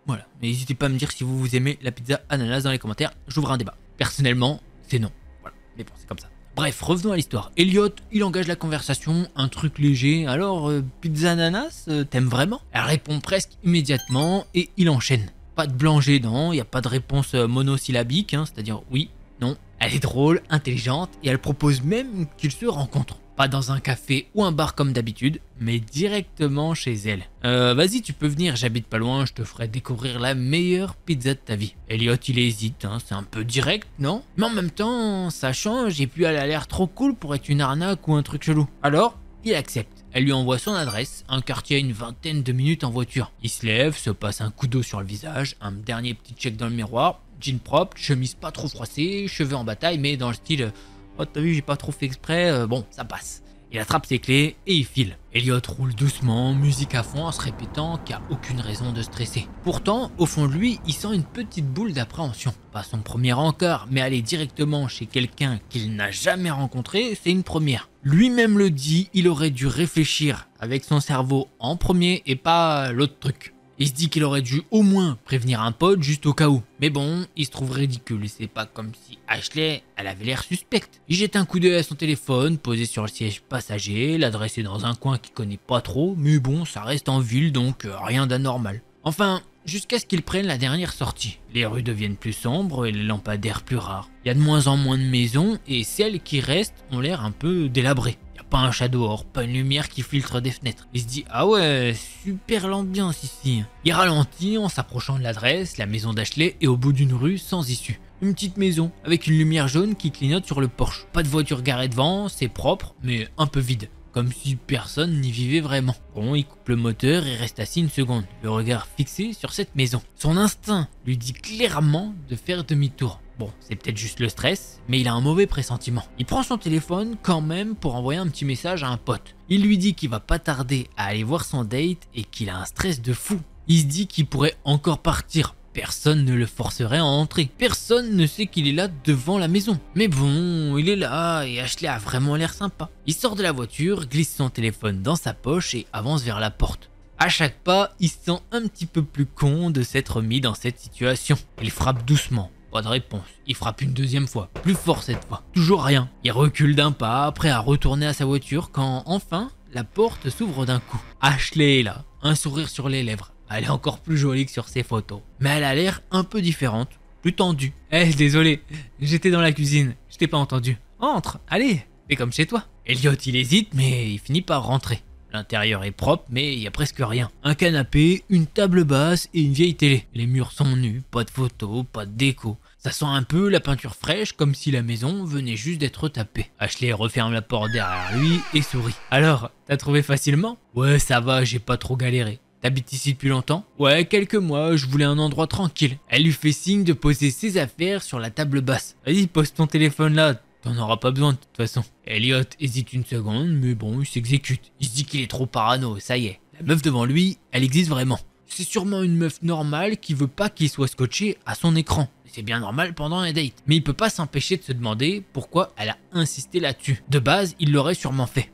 Voilà, n'hésitez pas à me dire si vous aimez la pizza ananas dans les commentaires, j'ouvre un débat. Personnellement, c'est non. Voilà, mais bon, c'est comme ça. Bref, revenons à l'histoire. Elliot, il engage la conversation, un truc léger. Alors, pizza ananas, t'aimes vraiment? Elle répond presque immédiatement et il enchaîne. Pas de blanc non, il n'y a pas de réponse monosyllabique, c'est-à-dire oui, non. Elle est drôle, intelligente et elle propose même qu'ils se rencontrent. Pas dans un café ou un bar comme d'habitude, mais directement chez elle. Vas-y, tu peux venir, j'habite pas loin, je te ferai découvrir la meilleure pizza de ta vie. Elliot, il hésite, c'est un peu direct, non? Mais en même temps, ça change et puis elle a l'air trop cool pour être une arnaque ou un truc chelou. Alors, il accepte. Elle lui envoie son adresse, un quartier à une vingtaine de minutes en voiture. Il se lève, se passe un coup d'eau sur le visage, un dernier petit check dans le miroir, jean propre, chemise pas trop froissée, cheveux en bataille, mais dans le style... Oh t'as vu j'ai pas trop fait exprès, bon ça passe. Il attrape ses clés et il file. Elliot roule doucement, musique à fond en se répétant qu'il n'y a aucune raison de stresser. Pourtant, au fond de lui, il sent une petite boule d'appréhension. Pas son premier encart, mais aller directement chez quelqu'un qu'il n'a jamais rencontré, c'est une première. Lui-même le dit, il aurait dû réfléchir avec son cerveau en premier et pas l'autre truc. Il se dit qu'il aurait dû au moins prévenir un pote juste au cas où. Mais bon, il se trouve ridicule. C'est pas comme si Ashley, elle avait l'air suspecte. Il jette un coup d'œil à son téléphone, posé sur le siège passager. L'adresse est dans un coin qu'il connaît pas trop. Mais bon, ça reste en ville, donc rien d'anormal. Enfin, jusqu'à ce qu'ils prennent la dernière sortie. Les rues deviennent plus sombres et les lampadaires plus rares. Il y a de moins en moins de maisons et celles qui restent ont l'air un peu délabrées. Pas un chat dehors, pas une lumière qui filtre des fenêtres. Il se dit ah ouais, super l'ambiance ici. Il ralentit en s'approchant de l'adresse, la maison d'Ashley est au bout d'une rue sans issue. Une petite maison avec une lumière jaune qui clignote sur le porche. Pas de voiture garée devant, c'est propre mais un peu vide. comme si personne n'y vivait vraiment. Bon, il coupe le moteur et reste assis une seconde, le regard fixé sur cette maison. Son instinct lui dit clairement de faire demi-tour. Bon, c'est peut-être juste le stress, mais il a un mauvais pressentiment. Il prend son téléphone quand même pour envoyer un petit message à un pote. Il lui dit qu'il va pas tarder à aller voir son date et qu'il a un stress de fou. Il se dit qu'il pourrait encore partir. Personne ne le forcerait à entrer. Personne ne sait qu'il est là devant la maison. Mais bon, il est là et Ashley a vraiment l'air sympa. Il sort de la voiture, glisse son téléphone dans sa poche et avance vers la porte. À chaque pas, il se sent un petit peu plus con de s'être mis dans cette situation. Il frappe doucement. Pas de réponse. Il frappe une deuxième fois. Plus fort cette fois. Toujours rien. Il recule d'un pas, prêt à retourner à sa voiture quand enfin, la porte s'ouvre d'un coup. Ashley est là, un sourire sur les lèvres. Elle est encore plus jolie que sur ses photos. Mais elle a l'air un peu différente, plus tendue. Désolé, j'étais dans la cuisine, je t'ai pas entendu. Entre, allez, fais comme chez toi. Elliot, il hésite, mais il finit par rentrer. L'intérieur est propre, mais il y a presque rien. Un canapé, une table basse et une vieille télé. Les murs sont nus, pas de photos, pas de déco. Ça sent un peu la peinture fraîche, comme si la maison venait juste d'être tapée. Ashley referme la porte derrière lui et sourit. Alors, t'as trouvé facilement? Ouais, ça va, j'ai pas trop galéré. T'habites ici depuis longtemps? Ouais, quelques mois, je voulais un endroit tranquille. Elle lui fait signe de poser ses affaires sur la table basse. Vas-y, pose ton téléphone là, t'en auras pas besoin de toute façon. Elliot hésite une seconde, mais bon, il s'exécute. Il se dit qu'il est trop parano, ça y est. La meuf devant lui, elle existe vraiment. C'est sûrement une meuf normale qui veut pas qu'il soit scotché à son écran. C'est bien normal pendant un date. Mais il peut pas s'empêcher de se demander pourquoi elle a insisté là-dessus. De base, il l'aurait sûrement fait.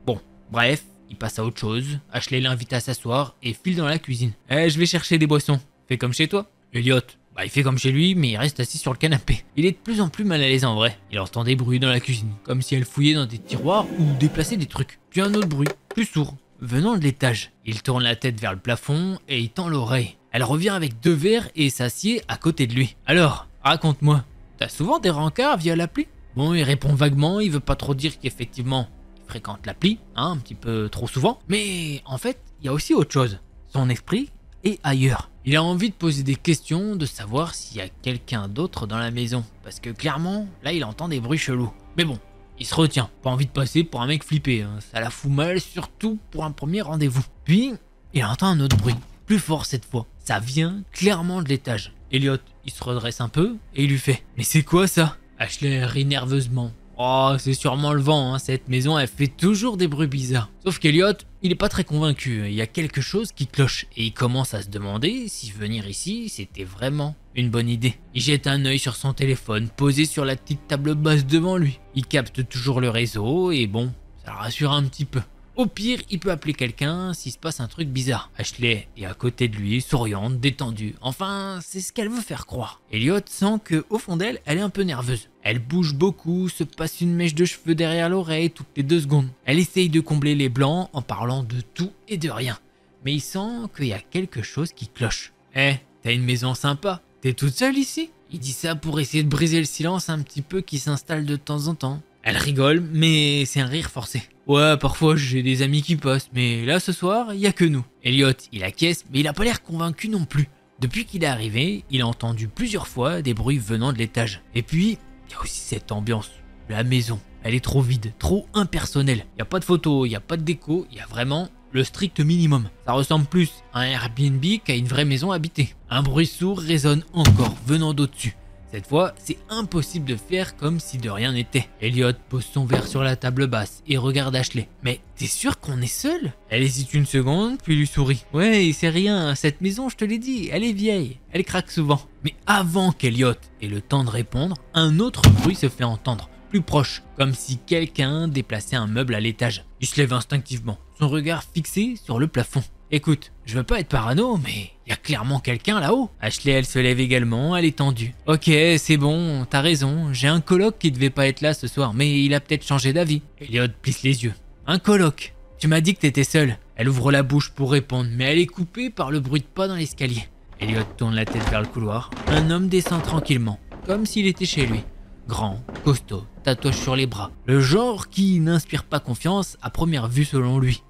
Bon, bref. Il passe à autre chose, Ashley l'invite à s'asseoir et file dans la cuisine. Je vais chercher des boissons. Fais comme chez toi. Elliot, il fait comme chez lui, mais il reste assis sur le canapé. Il est de plus en plus mal à l'aise en vrai. Il entend des bruits dans la cuisine, comme si elle fouillait dans des tiroirs ou déplaçait des trucs. Puis un autre bruit, plus sourd, venant de l'étage. Il tourne la tête vers le plafond et il tend l'oreille. Elle revient avec 2 verres et s'assied à côté de lui. Alors, raconte-moi, t'as souvent des rencarts via l'appli? Bon, il répond vaguement, il veut pas trop dire qu'effectivement fréquente l'appli, un petit peu trop souvent, mais en fait, il y a aussi autre chose. Son esprit est ailleurs. Il a envie de poser des questions, de savoir s'il y a quelqu'un d'autre dans la maison, parce que clairement, là, il entend des bruits chelous. Mais bon, il se retient, pas envie de passer pour un mec flippé, ça la fout mal, surtout pour un premier rendez-vous. Puis, il entend un autre bruit, plus fort cette fois. Ça vient clairement de l'étage. Elliot, il se redresse un peu et il lui fait « Mais c'est quoi ça ?» Ashley rit nerveusement. Oh, c'est sûrement le vent, cette maison elle fait toujours des bruits bizarres. Sauf qu'Elliot, il est pas très convaincu, il y a quelque chose qui cloche et il commence à se demander si venir ici c'était vraiment une bonne idée. Il jette un œil sur son téléphone posé sur la petite table basse devant lui. Il capte toujours le réseau et bon, ça le rassure un petit peu. Au pire, il peut appeler quelqu'un s'il se passe un truc bizarre. Ashley est à côté de lui, souriante, détendue. Enfin, c'est ce qu'elle veut faire croire. Elliot sent que au fond d'elle, elle est un peu nerveuse. Elle bouge beaucoup, se passe une mèche de cheveux derrière l'oreille toutes les 2 secondes. Elle essaye de combler les blancs en parlant de tout et de rien. Mais il sent qu'il y a quelque chose qui cloche. T'as une maison sympa. T'es toute seule ici? Il dit ça pour essayer de briser le silence un petit peu qui s'installe de temps en temps. Elle rigole, mais c'est un rire forcé. Ouais, parfois j'ai des amis qui passent, mais là ce soir, il y a que nous. Elliot, il acquiesce, mais il a pas l'air convaincu non plus. Depuis qu'il est arrivé, il a entendu plusieurs fois des bruits venant de l'étage. Et puis, il y a aussi cette ambiance. La maison, elle est trop vide, trop impersonnelle. Il n'y a pas de photos, il n'y a pas de déco, il y a vraiment le strict minimum. Ça ressemble plus à un Airbnb qu'à une vraie maison habitée. Un bruit sourd résonne encore venant d'au-dessus. Cette fois, c'est impossible de faire comme si de rien n'était. Elliot pose son verre sur la table basse et regarde Ashley. Mais t'es sûr qu'on est seul? Elle hésite une seconde, puis lui sourit. Ouais, c'est rien, cette maison, je te l'ai dit, elle est vieille, elle craque souvent. Mais avant qu'Elliot ait le temps de répondre, un autre bruit se fait entendre, plus proche, comme si quelqu'un déplaçait un meuble à l'étage. Il se lève instinctivement, son regard fixé sur le plafond. Écoute, je veux pas être parano, mais il y a clairement quelqu'un là-haut. Ashley, elle se lève également, elle est tendue. Ok, c'est bon, t'as raison, j'ai un coloc qui devait pas être là ce soir, mais il a peut-être changé d'avis. Elliot plisse les yeux. Un coloc? Tu m'as dit que t'étais seule. Elle ouvre la bouche pour répondre, mais elle est coupée par le bruit de pas dans l'escalier. Elliot tourne la tête vers le couloir. Un homme descend tranquillement, comme s'il était chez lui. Grand, costaud, tatouage sur les bras. Le genre qui n'inspire pas confiance à première vue selon lui.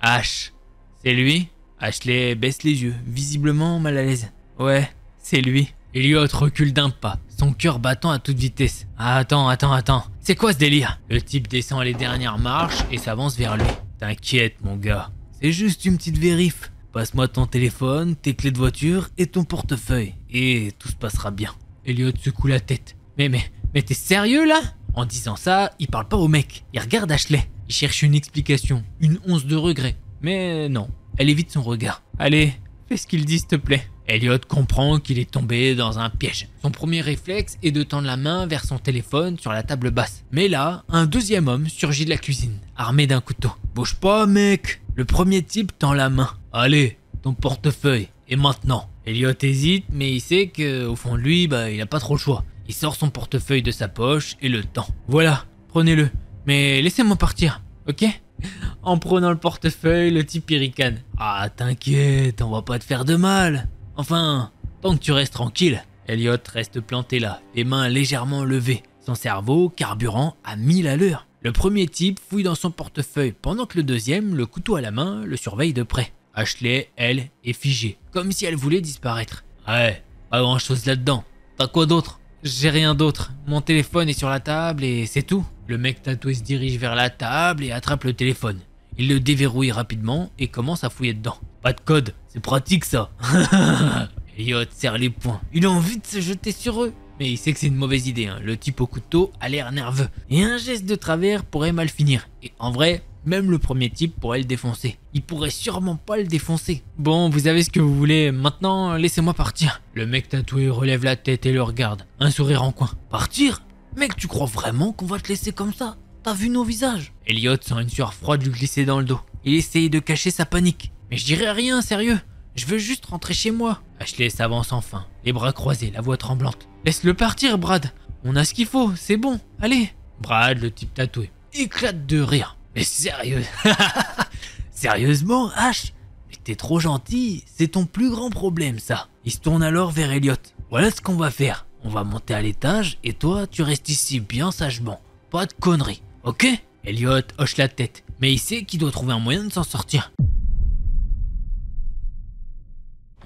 Ash. C'est lui? Ashley baisse les yeux, visiblement mal à l'aise. Ouais, c'est lui. Elliot recule d'un pas, son cœur battant à toute vitesse. Attends. C'est quoi ce délire? Le type descend les dernières marches et s'avance vers lui. T'inquiète mon gars, c'est juste une petite vérif. Passe-moi ton téléphone, tes clés de voiture et ton portefeuille. Et tout se passera bien. Elliot secoue la tête. Mais t'es sérieux là? En disant ça, il parle pas au mec. Il regarde Ashley. Il cherche une explication, une once de regret. Mais non, elle évite son regard. Allez, fais ce qu'il dit s'il te plaît. Elliot comprend qu'il est tombé dans un piège. Son premier réflexe est de tendre la main vers son téléphone sur la table basse. Mais là, un deuxième homme surgit de la cuisine, armé d'un couteau. Bouge pas mec. Le premier type tend la main. Allez, ton portefeuille. Et maintenant? Elliot hésite, mais il sait qu'au fond de lui, il a pas trop le choix. Il sort son portefeuille de sa poche et le tend. Voilà, prenez-le. Mais laissez-moi partir, ok? En prenant le portefeuille, le type y ricane. Ah t'inquiète, on va pas te faire de mal. Enfin, tant que tu restes tranquille. Elliot reste planté là, les mains légèrement levées, son cerveau carburant à 1000 à l'heure. Le premier type fouille dans son portefeuille pendant que le deuxième, le couteau à la main, le surveille de près. Ashley, elle, est figée, comme si elle voulait disparaître. Ouais, pas grand chose là-dedans. T'as quoi d'autre? J'ai rien d'autre. Mon téléphone est sur la table et c'est tout. Le mec tatoué se dirige vers la table et attrape le téléphone. Il le déverrouille rapidement et commence à fouiller dedans. Pas de code, c'est pratique ça. Elliot serre les poings. Il a envie de se jeter sur eux. Mais il sait que c'est une mauvaise idée, hein. Le type au couteau a l'air nerveux. Et un geste de travers pourrait mal finir. Et en vrai, même le premier type pourrait le défoncer. Il pourrait sûrement pas le défoncer. Bon, vous avez ce que vous voulez. Maintenant, laissez-moi partir. Le mec tatoué relève la tête et le regarde. Un sourire en coin. Partir? Mec, tu crois vraiment qu'on va te laisser comme ça? T'as vu nos visages? Elliot sent une sueur froide lui glisser dans le dos. Il essaye de cacher sa panique. Mais je dirais rien, sérieux. Je veux juste rentrer chez moi. Ashley s'avance enfin, les bras croisés, la voix tremblante. Laisse-le partir, Brad. On a ce qu'il faut, c'est bon. Allez. Brad, le type tatoué, éclate de rire. Mais sérieux? Sérieusement, Ash? Mais t'es trop gentil, c'est ton plus grand problème ça. Il se tourne alors vers Elliot. Voilà ce qu'on va faire. On va monter à l'étage et toi, tu restes ici bien sagement. Pas de conneries, ok? Elliot hoche la tête, mais il sait qu'il doit trouver un moyen de s'en sortir.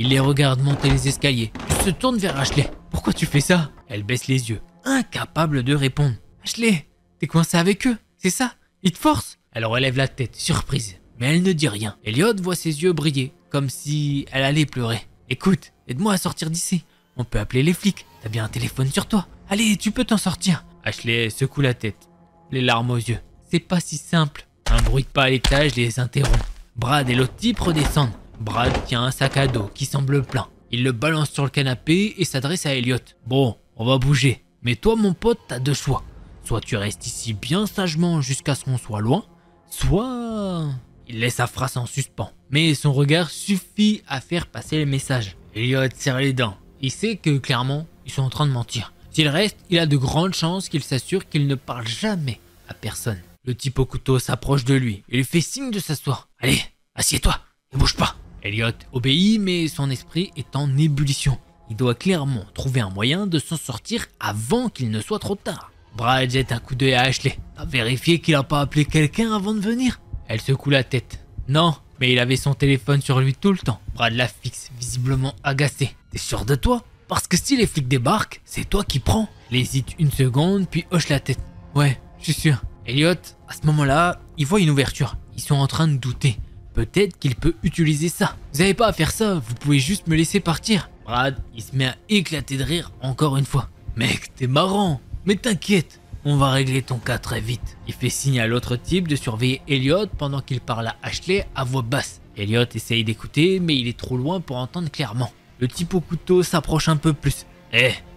Il les regarde monter les escaliers, puis se tourne vers Ashley. Pourquoi tu fais ça? Elle baisse les yeux, incapable de répondre. Ashley, t'es coincé avec eux, c'est ça? Ils te forcent? Elle relève la tête, surprise, mais elle ne dit rien. Elliot voit ses yeux briller, comme si elle allait pleurer. Écoute, aide-moi à sortir d'ici. On peut appeler les flics, t'as bien un téléphone sur toi. Allez, tu peux t'en sortir. Ashley secoue la tête, les larmes aux yeux. C'est pas si simple. Un bruit de pas à l'étage les interrompt. Brad et l'autre type redescendent. Brad tient un sac à dos qui semble plein. Il le balance sur le canapé et s'adresse à Elliot. Bon, on va bouger. Mais toi mon pote, t'as deux choix. Soit tu restes ici bien sagement jusqu'à ce qu'on soit loin, soit... Il laisse sa phrase en suspens. Mais son regard suffit à faire passer le message. Elliot serre les dents. Il sait que clairement, ils sont en train de mentir. S'il reste, il a de grandes chances qu'il s'assure qu'il ne parle jamais à personne. Le type au couteau s'approche de lui et lui fait signe de s'asseoir. Allez, assieds-toi et bouge pas. Elliot obéit, mais son esprit est en ébullition. Il doit clairement trouver un moyen de s'en sortir avant qu'il ne soit trop tard. Brad jette un coup d'œil à Ashley. T'as vérifié qu'il a pas appelé quelqu'un avant de venir? Elle secoue la tête. Non, mais il avait son téléphone sur lui tout le temps. Brad la fixe, visiblement agacé. T'es sûr de toi? Parce que si les flics débarquent, c'est toi qui prends. Il hésite une seconde, puis hoche la tête. Ouais, je suis sûr. Elliot, à ce moment-là, il voit une ouverture. Ils sont en train de douter. Peut-être qu'il peut utiliser ça. Vous n'avez pas à faire ça, vous pouvez juste me laisser partir. Brad, il se met à éclater de rire encore une fois. Mec, t'es marrant. Mais t'inquiète, on va régler ton cas très vite. Il fait signe à l'autre type de surveiller Elliot pendant qu'il parle à Ashley à voix basse. Elliot essaye d'écouter, mais il est trop loin pour entendre clairement. Le type au couteau s'approche un peu plus.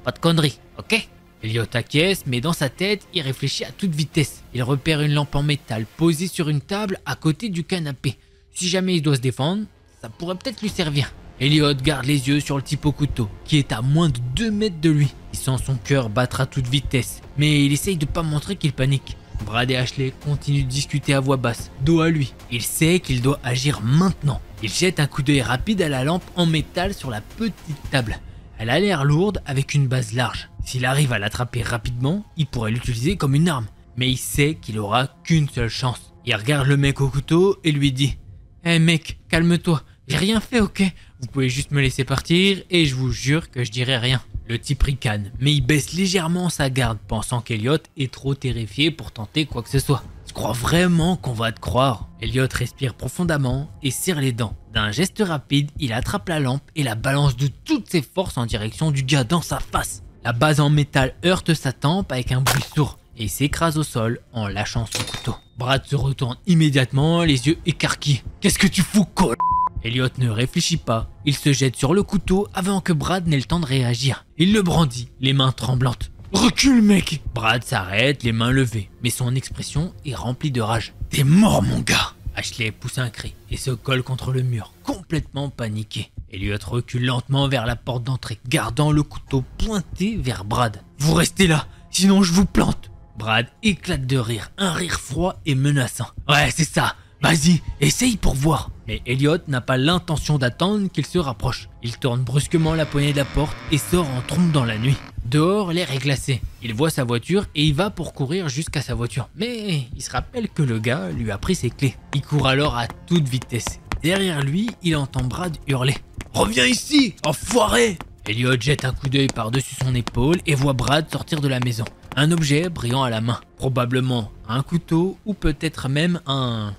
Pas de conneries, ok? Elliot acquiesce, mais dans sa tête, il réfléchit à toute vitesse. Il repère une lampe en métal posée sur une table à côté du canapé. Si jamais il doit se défendre, ça pourrait peut-être lui servir. Elliot garde les yeux sur le type au couteau, qui est à moins de 2 mètres de lui. Il sent son cœur battre à toute vitesse, mais il essaye de pas montrer qu'il panique. Brad et Ashley continuent de discuter à voix basse, dos à lui. Il sait qu'il doit agir maintenant. Il jette un coup d'œil rapide à la lampe en métal sur la petite table. Elle a l'air lourde avec une base large. S'il arrive à l'attraper rapidement, il pourrait l'utiliser comme une arme. Mais il sait qu'il aura qu'une seule chance. Il regarde le mec au couteau et lui dit: Hey mec, calme-toi, j'ai rien fait, ok? Vous pouvez juste me laisser partir et je vous jure que je dirai rien. Le type ricane, mais il baisse légèrement sa garde, pensant qu'Elliot est trop terrifié pour tenter quoi que ce soit. Tu crois vraiment qu'on va te croire? Elliot respire profondément et serre les dents. D'un geste rapide, il attrape la lampe et la balance de toutes ses forces en direction du gars dans sa face. La base en métal heurte sa tempe avec un bruit sourd et s'écrase au sol en lâchant son couteau. Brad se retourne immédiatement, les yeux écarquillés. « Qu'est-ce que tu fous, col ?» Elliot ne réfléchit pas, il se jette sur le couteau avant que Brad n'ait le temps de réagir. Il le brandit, les mains tremblantes. « Recule, mec !» Brad s'arrête, les mains levées, mais son expression est remplie de rage. « T'es mort, mon gars !» Ashley pousse un cri et se colle contre le mur, complètement paniqué. Elliot recule lentement vers la porte d'entrée, gardant le couteau pointé vers Brad. « Vous restez là, sinon je vous plante !» Brad éclate de rire, un rire froid et menaçant. « Ouais, c'est ça, vas-y, essaye pour voir !» Mais Elliot n'a pas l'intention d'attendre qu'il se rapproche. Il tourne brusquement la poignée de la porte et sort en trombe dans la nuit. Dehors, l'air est glacé. Il voit sa voiture et il va pour courir jusqu'à sa voiture. Mais il se rappelle que le gars lui a pris ses clés. Il court alors à toute vitesse. Derrière lui, il entend Brad hurler. « Reviens ici, enfoiré !» Elliot jette un coup d'œil par-dessus son épaule et voit Brad sortir de la maison. Un objet brillant à la main. Probablement un couteau ou peut-être même un...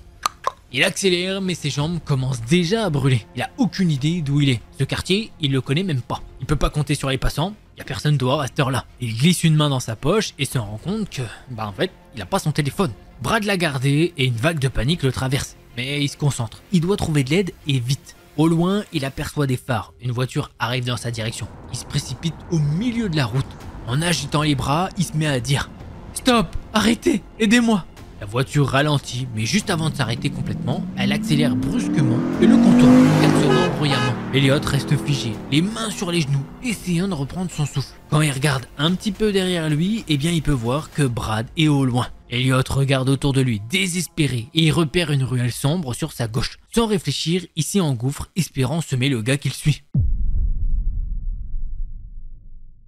Il accélère, mais ses jambes commencent déjà à brûler. Il a aucune idée d'où il est. Ce quartier, il le connaît même pas. Il peut pas compter sur les passants. Il y a personne dehors à cette heure-là. Il glisse une main dans sa poche et se rend compte que, en fait, il a pas son téléphone. Brad l'a gardé et une vague de panique le traverse. Mais il se concentre. Il doit trouver de l'aide et vite. Au loin, il aperçoit des phares. Une voiture arrive dans sa direction. Il se précipite au milieu de la route. En agitant les bras, il se met à dire « Stop! Arrêtez! Aidez-moi !» La voiture ralentit, mais juste avant de s'arrêter complètement, elle accélère brusquement et le contourne, klaxonnant bruyamment. Elliot reste figé, les mains sur les genoux, essayant de reprendre son souffle. Quand il regarde un petit peu derrière lui, il peut voir que Brad est au loin. Elliot regarde autour de lui, désespéré, et il repère une ruelle sombre sur sa gauche. Sans réfléchir, il s'y engouffre, espérant semer le gars qu'il suit.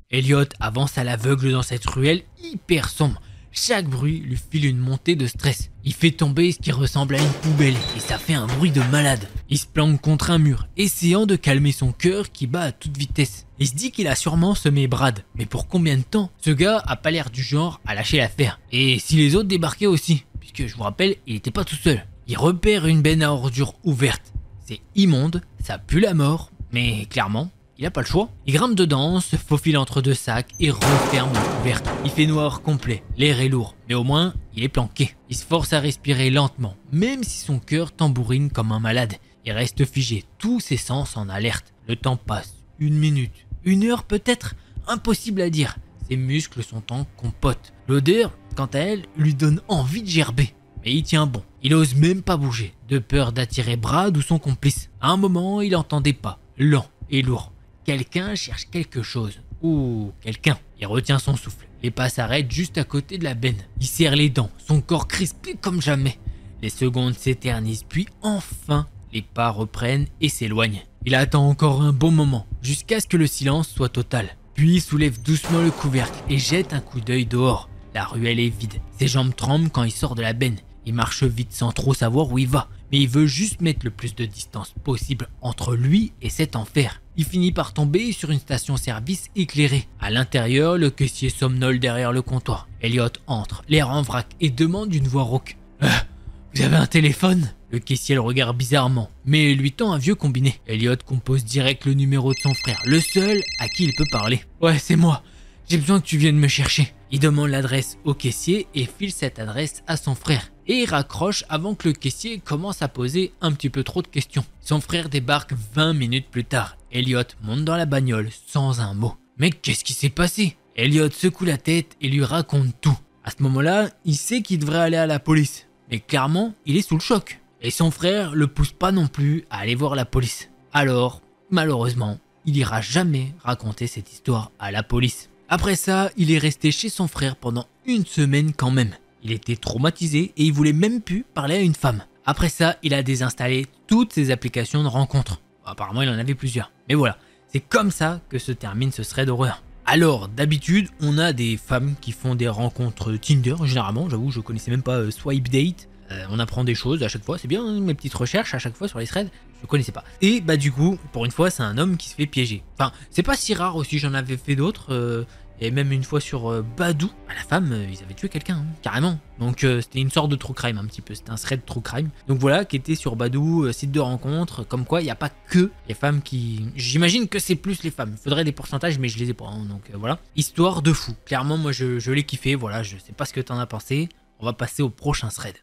Elliot avance à l'aveugle dans cette ruelle hyper sombre. Chaque bruit lui file une montée de stress. Il fait tomber ce qui ressemble à une poubelle et ça fait un bruit de malade. Il se planque contre un mur, essayant de calmer son cœur qui bat à toute vitesse. Il se dit qu'il a sûrement semé Brad, mais pour combien de temps? Ce gars a pas l'air du genre à lâcher l'affaire. Et si les autres débarquaient aussi? Puisque je vous rappelle, il était pas tout seul. Il repère une benne à ordures ouverte. C'est immonde, ça pue la mort, mais clairement... il n'a pas le choix. Il grimpe dedans, se faufile entre deux sacs et referme le couvercle. Il fait noir complet, l'air est lourd, mais au moins, il est planqué. Il se force à respirer lentement, même si son cœur tambourine comme un malade. Il reste figé, tous ses sens en alerte. Le temps passe, 1 minute, 1 heure peut-être, impossible à dire. Ses muscles sont en compote. L'odeur, quant à elle, lui donne envie de gerber. Mais il tient bon, il ose même pas bouger, de peur d'attirer Brad ou son complice. À un moment, il entend des pas, lents et lourds. Quelqu'un cherche quelque chose. Ou quelqu'un. Il retient son souffle. Les pas s'arrêtent juste à côté de la benne. Il serre les dents, son corps crispé comme jamais. Les secondes s'éternisent, puis enfin, les pas reprennent et s'éloignent. Il attend encore un bon moment, jusqu'à ce que le silence soit total. Puis il soulève doucement le couvercle et jette un coup d'œil dehors. La ruelle est vide. Ses jambes tremblent quand il sort de la benne. Il marche vite sans trop savoir où il va. Mais il veut juste mettre le plus de distance possible entre lui et cet enfer. Il finit par tomber sur une station-service éclairée. À l'intérieur, le caissier somnole derrière le comptoir. Elliot entre, l'air en vrac, et demande d'une voix rauque. Vous avez un téléphone ?» Le caissier le regarde bizarrement, mais lui tend un vieux combiné. Elliot compose direct le numéro de son frère, le seul à qui il peut parler. « Ouais, c'est moi. J'ai besoin que tu viennes me chercher. » Il demande l'adresse au caissier et file cette adresse à son frère. Et il raccroche avant que le caissier commence à poser un petit peu trop de questions. Son frère débarque 20 minutes plus tard. Elliot monte dans la bagnole sans un mot. Mais qu'est-ce qui s'est passé? Elliot secoue la tête et lui raconte tout. À ce moment-là, il sait qu'il devrait aller à la police. Mais clairement, il est sous le choc. Et son frère le pousse pas non plus à aller voir la police. Alors, malheureusement, il ira jamais raconter cette histoire à la police. Après ça, il est resté chez son frère pendant 1 semaine quand même. Il était traumatisé et il voulait même plus parler à une femme. Après ça, il a désinstallé toutes ses applications de rencontres. Apparemment, il en avait plusieurs. Mais voilà, c'est comme ça que se termine ce thread d'horreur. Alors, d'habitude, on a des femmes qui font des rencontres Tinder, généralement. J'avoue, je connaissais même pas Swipe Date. On apprend des choses à chaque fois, c'est bien, hein, mes petites recherches à chaque fois sur les threads, je connaissais pas. Et bah du coup, pour une fois, c'est un homme qui se fait piéger. Enfin, c'est pas si rare aussi, j'en avais fait d'autres. Et même une fois sur Badou, bah, la femme, ils avaient tué quelqu'un, hein, carrément. Donc c'était une sorte de true crime un petit peu, c'était un thread true crime. Donc voilà, qui était sur Badou, site de rencontre, comme quoi il n'y a pas que les femmes qui... J'imagine que c'est plus les femmes, il faudrait des pourcentages mais je les ai pas, hein, donc voilà. Histoire de fou, clairement moi je l'ai kiffé, voilà, je sais pas ce que t'en as pensé. On va passer au prochain thread.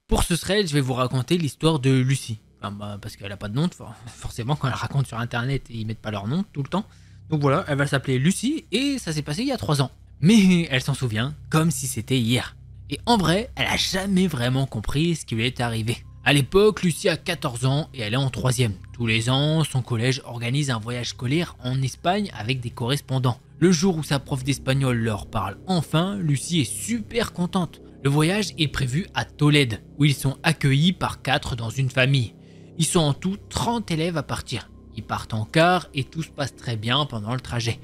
Pour ce thread, je vais vous raconter l'histoire de Lucie. Enfin, bah, parce qu'elle a pas de nom, forcément quand elle raconte sur internet, ils mettent pas leur nom tout le temps. Donc voilà, elle va s'appeler Lucie et ça s'est passé il y a 3 ans. Mais elle s'en souvient comme si c'était hier. Et en vrai, elle a jamais vraiment compris ce qui lui est arrivé. À l'époque, Lucie a 14 ans et elle est en 3e. Tous les ans, son collège organise un voyage scolaire en Espagne avec des correspondants. Le jour où sa prof d'espagnol leur parle enfin, Lucie est super contente. Le voyage est prévu à Tolède, où ils sont accueillis par 4 dans une famille. Ils sont en tout 30 élèves à partir. Ils partent en car et tout se passe très bien pendant le trajet.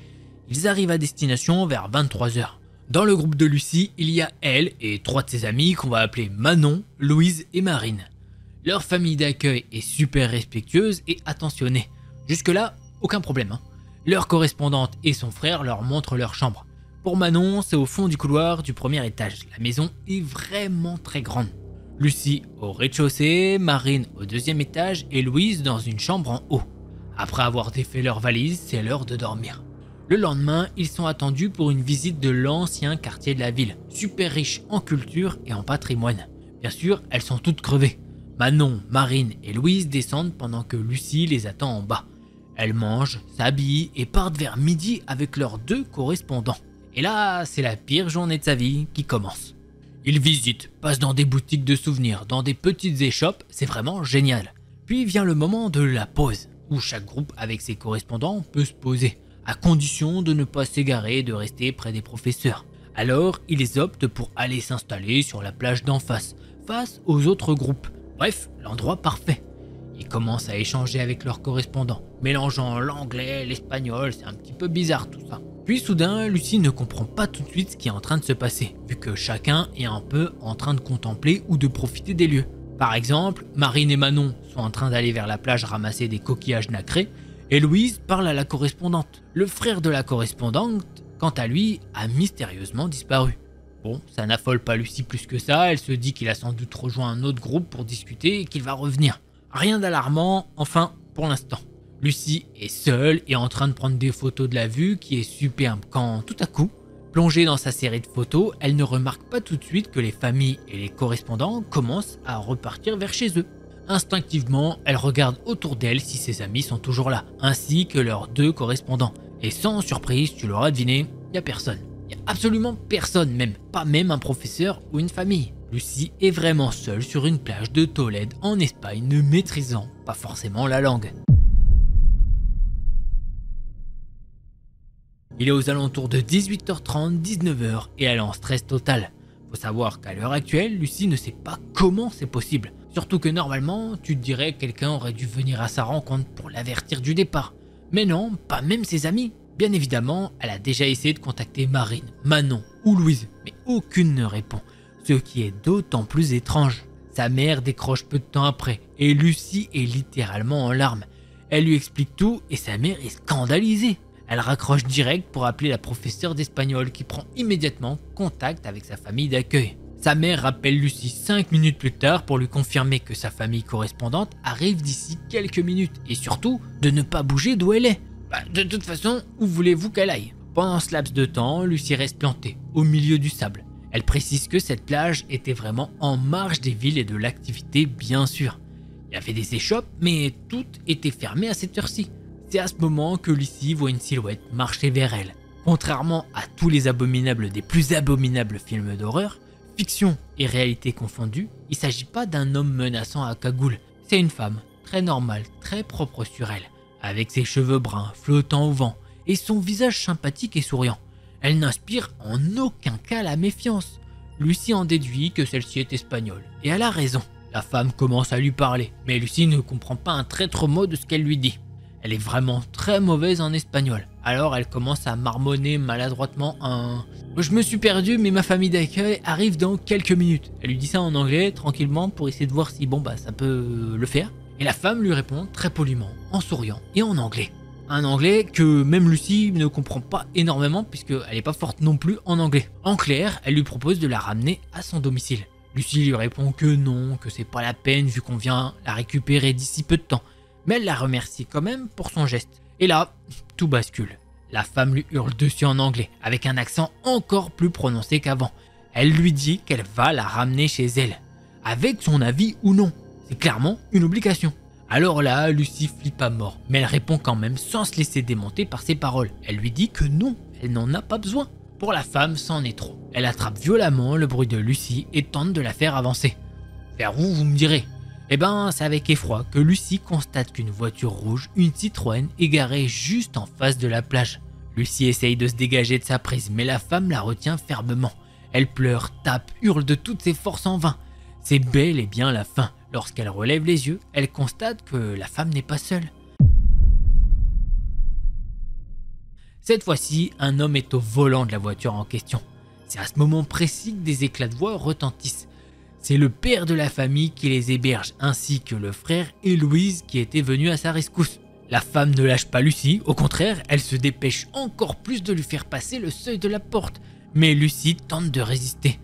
Ils arrivent à destination vers 23h. Dans le groupe de Lucie, il y a elle et 3 de ses amies qu'on va appeler Manon, Louise et Marine. Leur famille d'accueil est super respectueuse et attentionnée. Jusque-là, aucun problème, hein. Leur correspondante et son frère leur montrent leur chambre. Pour Manon, c'est au fond du couloir du premier étage. La maison est vraiment très grande. Lucie au rez-de-chaussée, Marine au 2e étage et Louise dans une chambre en haut. Après avoir défait leurs valises, c'est l'heure de dormir. Le lendemain, ils sont attendus pour une visite de l'ancien quartier de la ville, super riche en culture et en patrimoine. Bien sûr, elles sont toutes crevées. Manon, Marine et Louise descendent pendant que Lucie les attend en bas. Elles mangent, s'habillent et partent vers midi avec leurs 2 correspondants. Et là, c'est la pire journée de sa vie qui commence. Ils visitent, passent dans des boutiques de souvenirs, dans des petites échoppes, c'est vraiment génial. Puis vient le moment de la pause, où chaque groupe avec ses correspondants peut se poser, à condition de ne pas s'égarer et de rester près des professeurs. Alors, ils optent pour aller s'installer sur la plage d'en face, face aux autres groupes. Bref, l'endroit parfait. Ils commencent à échanger avec leurs correspondants, mélangeant l'anglais, l'espagnol, c'est un petit peu bizarre tout ça. Puis soudain, Lucie ne comprend pas tout de suite ce qui est en train de se passer, vu que chacun est un peu en train de contempler ou de profiter des lieux. Par exemple, Marine et Manon sont en train d'aller vers la plage ramasser des coquillages nacrés, et Louise parle à la correspondante. Le frère de la correspondante, quant à lui, a mystérieusement disparu. Bon, ça n'affole pas Lucie plus que ça, elle se dit qu'il a sans doute rejoint un autre groupe pour discuter et qu'il va revenir. Rien d'alarmant, enfin, pour l'instant. Lucie est seule et en train de prendre des photos de la vue qui est superbe quand, tout à coup, plongée dans sa série de photos, elle ne remarque pas tout de suite que les familles et les correspondants commencent à repartir vers chez eux. Instinctivement, elle regarde autour d'elle si ses amis sont toujours là, ainsi que leurs 2 correspondants. Et sans surprise, tu l'auras deviné, il n'y a personne. Il n'y a absolument personne même, pas même un professeur ou une famille. Lucie est vraiment seule sur une plage de Tolède en Espagne, ne maîtrisant pas forcément la langue. Il est aux alentours de 18h30, 19h et elle est en stress total. Faut savoir qu'à l'heure actuelle, Lucie ne sait pas comment c'est possible. Surtout que normalement, tu te dirais que quelqu'un aurait dû venir à sa rencontre pour l'avertir du départ. Mais non, pas même ses amis. Bien évidemment, elle a déjà essayé de contacter Marine, Manon ou Louise, mais aucune ne répond. Ce qui est d'autant plus étrange. Sa mère décroche peu de temps après et Lucie est littéralement en larmes. Elle lui explique tout et sa mère est scandalisée. Elle raccroche direct pour appeler la professeure d'espagnol qui prend immédiatement contact avec sa famille d'accueil. Sa mère rappelle Lucie 5 minutes plus tard pour lui confirmer que sa famille correspondante arrive d'ici quelques minutes et surtout de ne pas bouger d'où elle est. De toute façon, où voulez-vous qu'elle aille? Pendant ce laps de temps, Lucie reste plantée au milieu du sable. Elle précise que cette plage était vraiment en marge des villes et de l'activité bien sûr. Il y avait des échoppes mais toutes étaient fermées à cette heure-ci. C'est à ce moment que Lucie voit une silhouette marcher vers elle. Contrairement à tous les abominables des plus abominables films d'horreur, fiction et réalité confondues, il ne s'agit pas d'un homme menaçant à cagoule. C'est une femme très normale, très propre sur elle, avec ses cheveux bruns flottant au vent et son visage sympathique et souriant. Elle n'inspire en aucun cas la méfiance. Lucie en déduit que celle-ci est espagnole, et elle a raison. La femme commence à lui parler, mais Lucie ne comprend pas un traître mot de ce qu'elle lui dit. Elle est vraiment très mauvaise en espagnol. Alors elle commence à marmonner maladroitement un « Je me suis perdu mais ma famille d'accueil arrive dans quelques minutes ». Elle lui dit ça en anglais tranquillement pour essayer de voir si ça peut le faire. Et la femme lui répond très poliment, en souriant et en anglais. Un anglais que même Lucie ne comprend pas énormément puisqu'elle n'est pas forte non plus en anglais. En clair, elle lui propose de la ramener à son domicile. Lucie lui répond que non, que c'est pas la peine vu qu'on vient la récupérer d'ici peu de temps. Mais elle la remercie quand même pour son geste. Et là, tout bascule. La femme lui hurle dessus en anglais, avec un accent encore plus prononcé qu'avant. Elle lui dit qu'elle va la ramener chez elle, avec son avis ou non. C'est clairement une obligation. Alors là, Lucie flippe à mort, mais elle répond quand même sans se laisser démonter par ses paroles. Elle lui dit que non, elle n'en a pas besoin. Pour la femme, c'en est trop. Elle attrape violemment le bruit de Lucie et tente de la faire avancer. Vers où, vous me direz ? C'est avec effroi que Lucie constate qu'une voiture rouge, une Citroën, est garée juste en face de la plage. Lucie essaye de se dégager de sa prise, mais la femme la retient fermement. Elle pleure, tape, hurle de toutes ses forces en vain. C'est bel et bien la fin. Lorsqu'elle relève les yeux, elle constate que la femme n'est pas seule. Cette fois-ci, un homme est au volant de la voiture en question. C'est à ce moment précis que des éclats de voix retentissent. C'est le père de la famille qui les héberge, ainsi que le frère et Louise qui étaient venus à sa rescousse. La femme ne lâche pas Lucie, au contraire, elle se dépêche encore plus de lui faire passer le seuil de la porte. Mais Lucie tente de résister.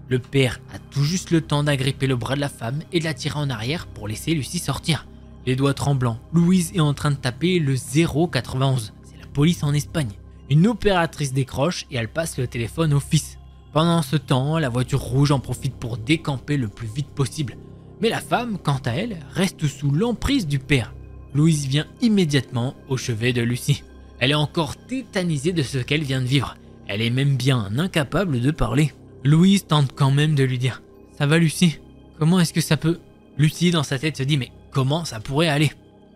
Le père a tout juste le temps d'agripper le bras de la femme et de la tirer en arrière pour laisser Lucie sortir. Les doigts tremblants, Louise est en train de taper le 091. C'est la police en Espagne. Une opératrice décroche et elle passe le téléphone au fils. Pendant ce temps, la voiture rouge en profite pour décamper le plus vite possible. Mais la femme, quant à elle, reste sous l'emprise du père. Louise vient immédiatement au chevet de Lucie. Elle est encore tétanisée de ce qu'elle vient de vivre. Elle est même bien incapable de parler. Louise tente quand même de lui dire « Ça va Lucie ? Comment est-ce que ça peut ?» Lucie dans sa tête se dit « Mais comment ça pourrait aller ?»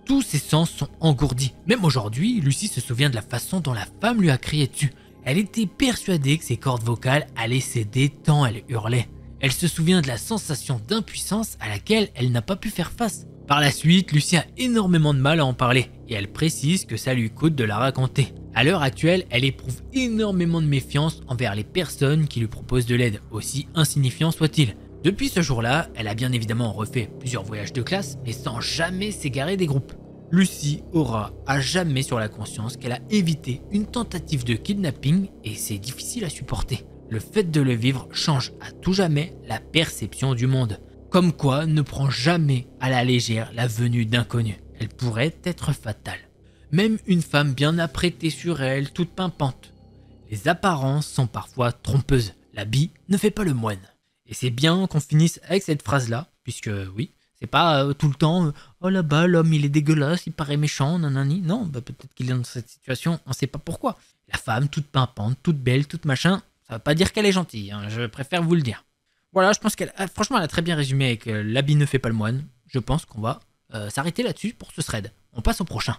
Tous ses sens sont engourdis. Même aujourd'hui, Lucie se souvient de la façon dont la femme lui a crié dessus. Elle était persuadée que ses cordes vocales allaient céder tant elle hurlait. Elle se souvient de la sensation d'impuissance à laquelle elle n'a pas pu faire face. Par la suite, Lucie a énormément de mal à en parler et elle précise que ça lui coûte de la raconter. À l'heure actuelle, elle éprouve énormément de méfiance envers les personnes qui lui proposent de l'aide, aussi insignifiants soient-ils. Depuis ce jour-là, elle a bien évidemment refait plusieurs voyages de classe, mais sans jamais s'égarer des groupes. Lucie aura à jamais sur la conscience qu'elle a évité une tentative de kidnapping et c'est difficile à supporter. Le fait de le vivre change à tout jamais la perception du monde. Comme quoi, ne prend jamais à la légère la venue d'inconnus. Elle pourrait être fatale. Même une femme bien apprêtée sur elle, toute pimpante. Les apparences sont parfois trompeuses. L'habit ne fait pas le moine. Et c'est bien qu'on finisse avec cette phrase-là, puisque oui, c'est pas tout le temps « Oh là-bas, l'homme il est dégueulasse, il paraît méchant, nanani ». Non, peut-être qu'il est dans cette situation, on sait pas pourquoi. La femme toute pimpante, toute belle, toute machin, ça veut pas dire qu'elle est gentille, hein, je préfère vous le dire. Voilà, je pense franchement, elle a très bien résumé avec l'habit ne fait pas le moine. Je pense qu'on va s'arrêter là-dessus pour ce thread. On passe au prochain.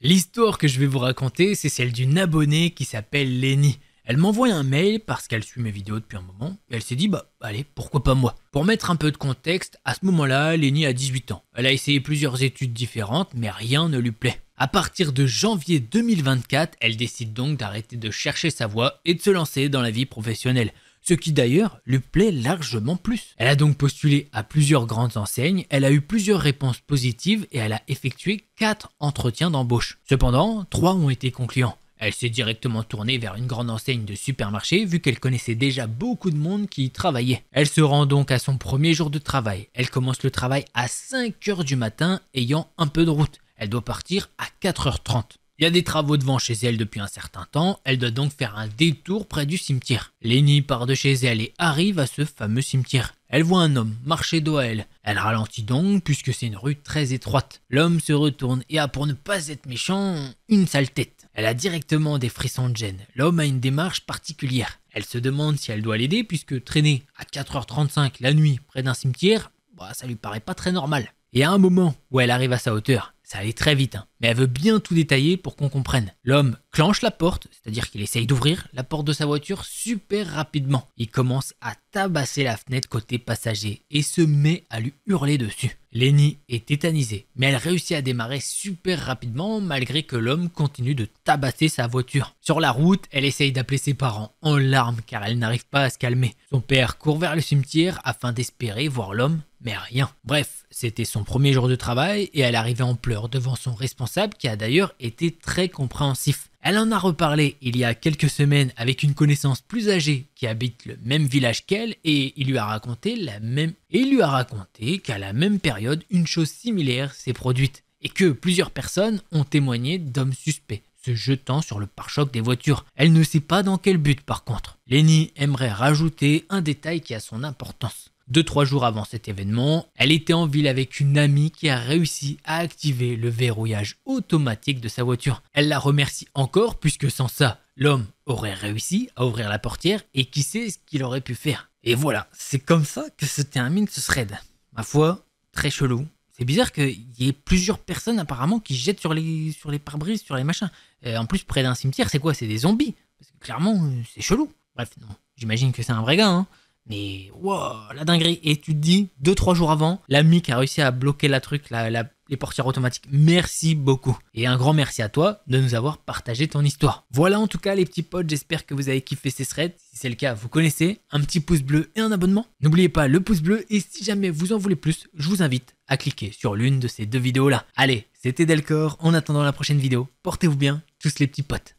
L'histoire que je vais vous raconter, c'est celle d'une abonnée qui s'appelle Lenny. Elle m'envoie un mail parce qu'elle suit mes vidéos depuis un moment et elle s'est dit allez, pourquoi pas moi. Pour mettre un peu de contexte, à ce moment-là, Lenny a 18 ans. Elle a essayé plusieurs études différentes mais rien ne lui plaît. À partir de janvier 2024, elle décide donc d'arrêter de chercher sa voie et de se lancer dans la vie professionnelle. Ce qui d'ailleurs lui plaît largement plus. Elle a donc postulé à plusieurs grandes enseignes, elle a eu plusieurs réponses positives et elle a effectué 4 entretiens d'embauche. Cependant, 3 ont été concluants. Elle s'est directement tournée vers une grande enseigne de supermarché vu qu'elle connaissait déjà beaucoup de monde qui y travaillait. Elle se rend donc à son premier jour de travail. Elle commence le travail à 5h du matin ayant un peu de route. Elle doit partir à 4h30. Il y a des travaux devant chez elle depuis un certain temps, elle doit donc faire un détour près du cimetière. Lenny part de chez elle et arrive à ce fameux cimetière. Elle voit un homme marcher dos à elle. Elle ralentit donc puisque c'est une rue très étroite. L'homme se retourne et a, pour ne pas être méchant, une sale tête. Elle a directement des frissons de gêne. L'homme a une démarche particulière. Elle se demande si elle doit l'aider puisque traîner à 4h35 la nuit près d'un cimetière, ça lui paraît pas très normal. Et à un moment où elle arrive à sa hauteur, Ça allait très vite, hein, mais elle veut bien tout détailler pour qu'on comprenne. L'homme clenche la porte, c'est-à-dire qu'il essaye d'ouvrir la porte de sa voiture super rapidement. Il commence à tabasser la fenêtre côté passager et se met à lui hurler dessus. Lenny est tétanisée, mais elle réussit à démarrer super rapidement malgré que l'homme continue de tabasser sa voiture. Sur la route, elle essaye d'appeler ses parents en larmes car elle n'arrive pas à se calmer. Son père court vers le cimetière afin d'espérer voir l'homme, mais rien. Bref, c'était son premier jour de travail et elle arrivait en pleurs devant son responsable qui a d'ailleurs été très compréhensif. Elle en a reparlé il y a quelques semaines avec une connaissance plus âgée qui habite le même village qu'elle et il lui a raconté qu'à la même période, une chose similaire s'est produite et que plusieurs personnes ont témoigné d'hommes suspects se jetant sur le pare-choc des voitures. Elle ne sait pas dans quel but par contre. Lenny aimerait rajouter un détail qui a son importance. 2-3 jours avant cet événement, elle était en ville avec une amie qui a réussi à activer le verrouillage automatique de sa voiture. Elle la remercie encore puisque sans ça, l'homme aurait réussi à ouvrir la portière et qui sait ce qu'il aurait pu faire. Et voilà, c'est comme ça que se termine ce thread. Ma foi, très chelou. C'est bizarre qu'il y ait plusieurs personnes apparemment qui jettent sur les pare-brises, sur les machins. Et en plus, près d'un cimetière, c'est quoi? C'est des zombies. Parce que clairement, c'est chelou. Bref, non, j'imagine que c'est un vrai gars, hein. Mais wow, la dinguerie. Et tu te dis, 2-3 jours avant, l'ami qui a réussi à bloquer les portières automatiques. Merci beaucoup. Et un grand merci à toi de nous avoir partagé ton histoire. Voilà en tout cas les petits potes, j'espère que vous avez kiffé ces threads. Si c'est le cas, vous connaissez, un petit pouce bleu et un abonnement. N'oubliez pas le pouce bleu et si jamais vous en voulez plus, je vous invite à cliquer sur l'une de ces 2 vidéos là. Allez, c'était Delcor, en attendant la prochaine vidéo, portez-vous bien, tous les petits potes.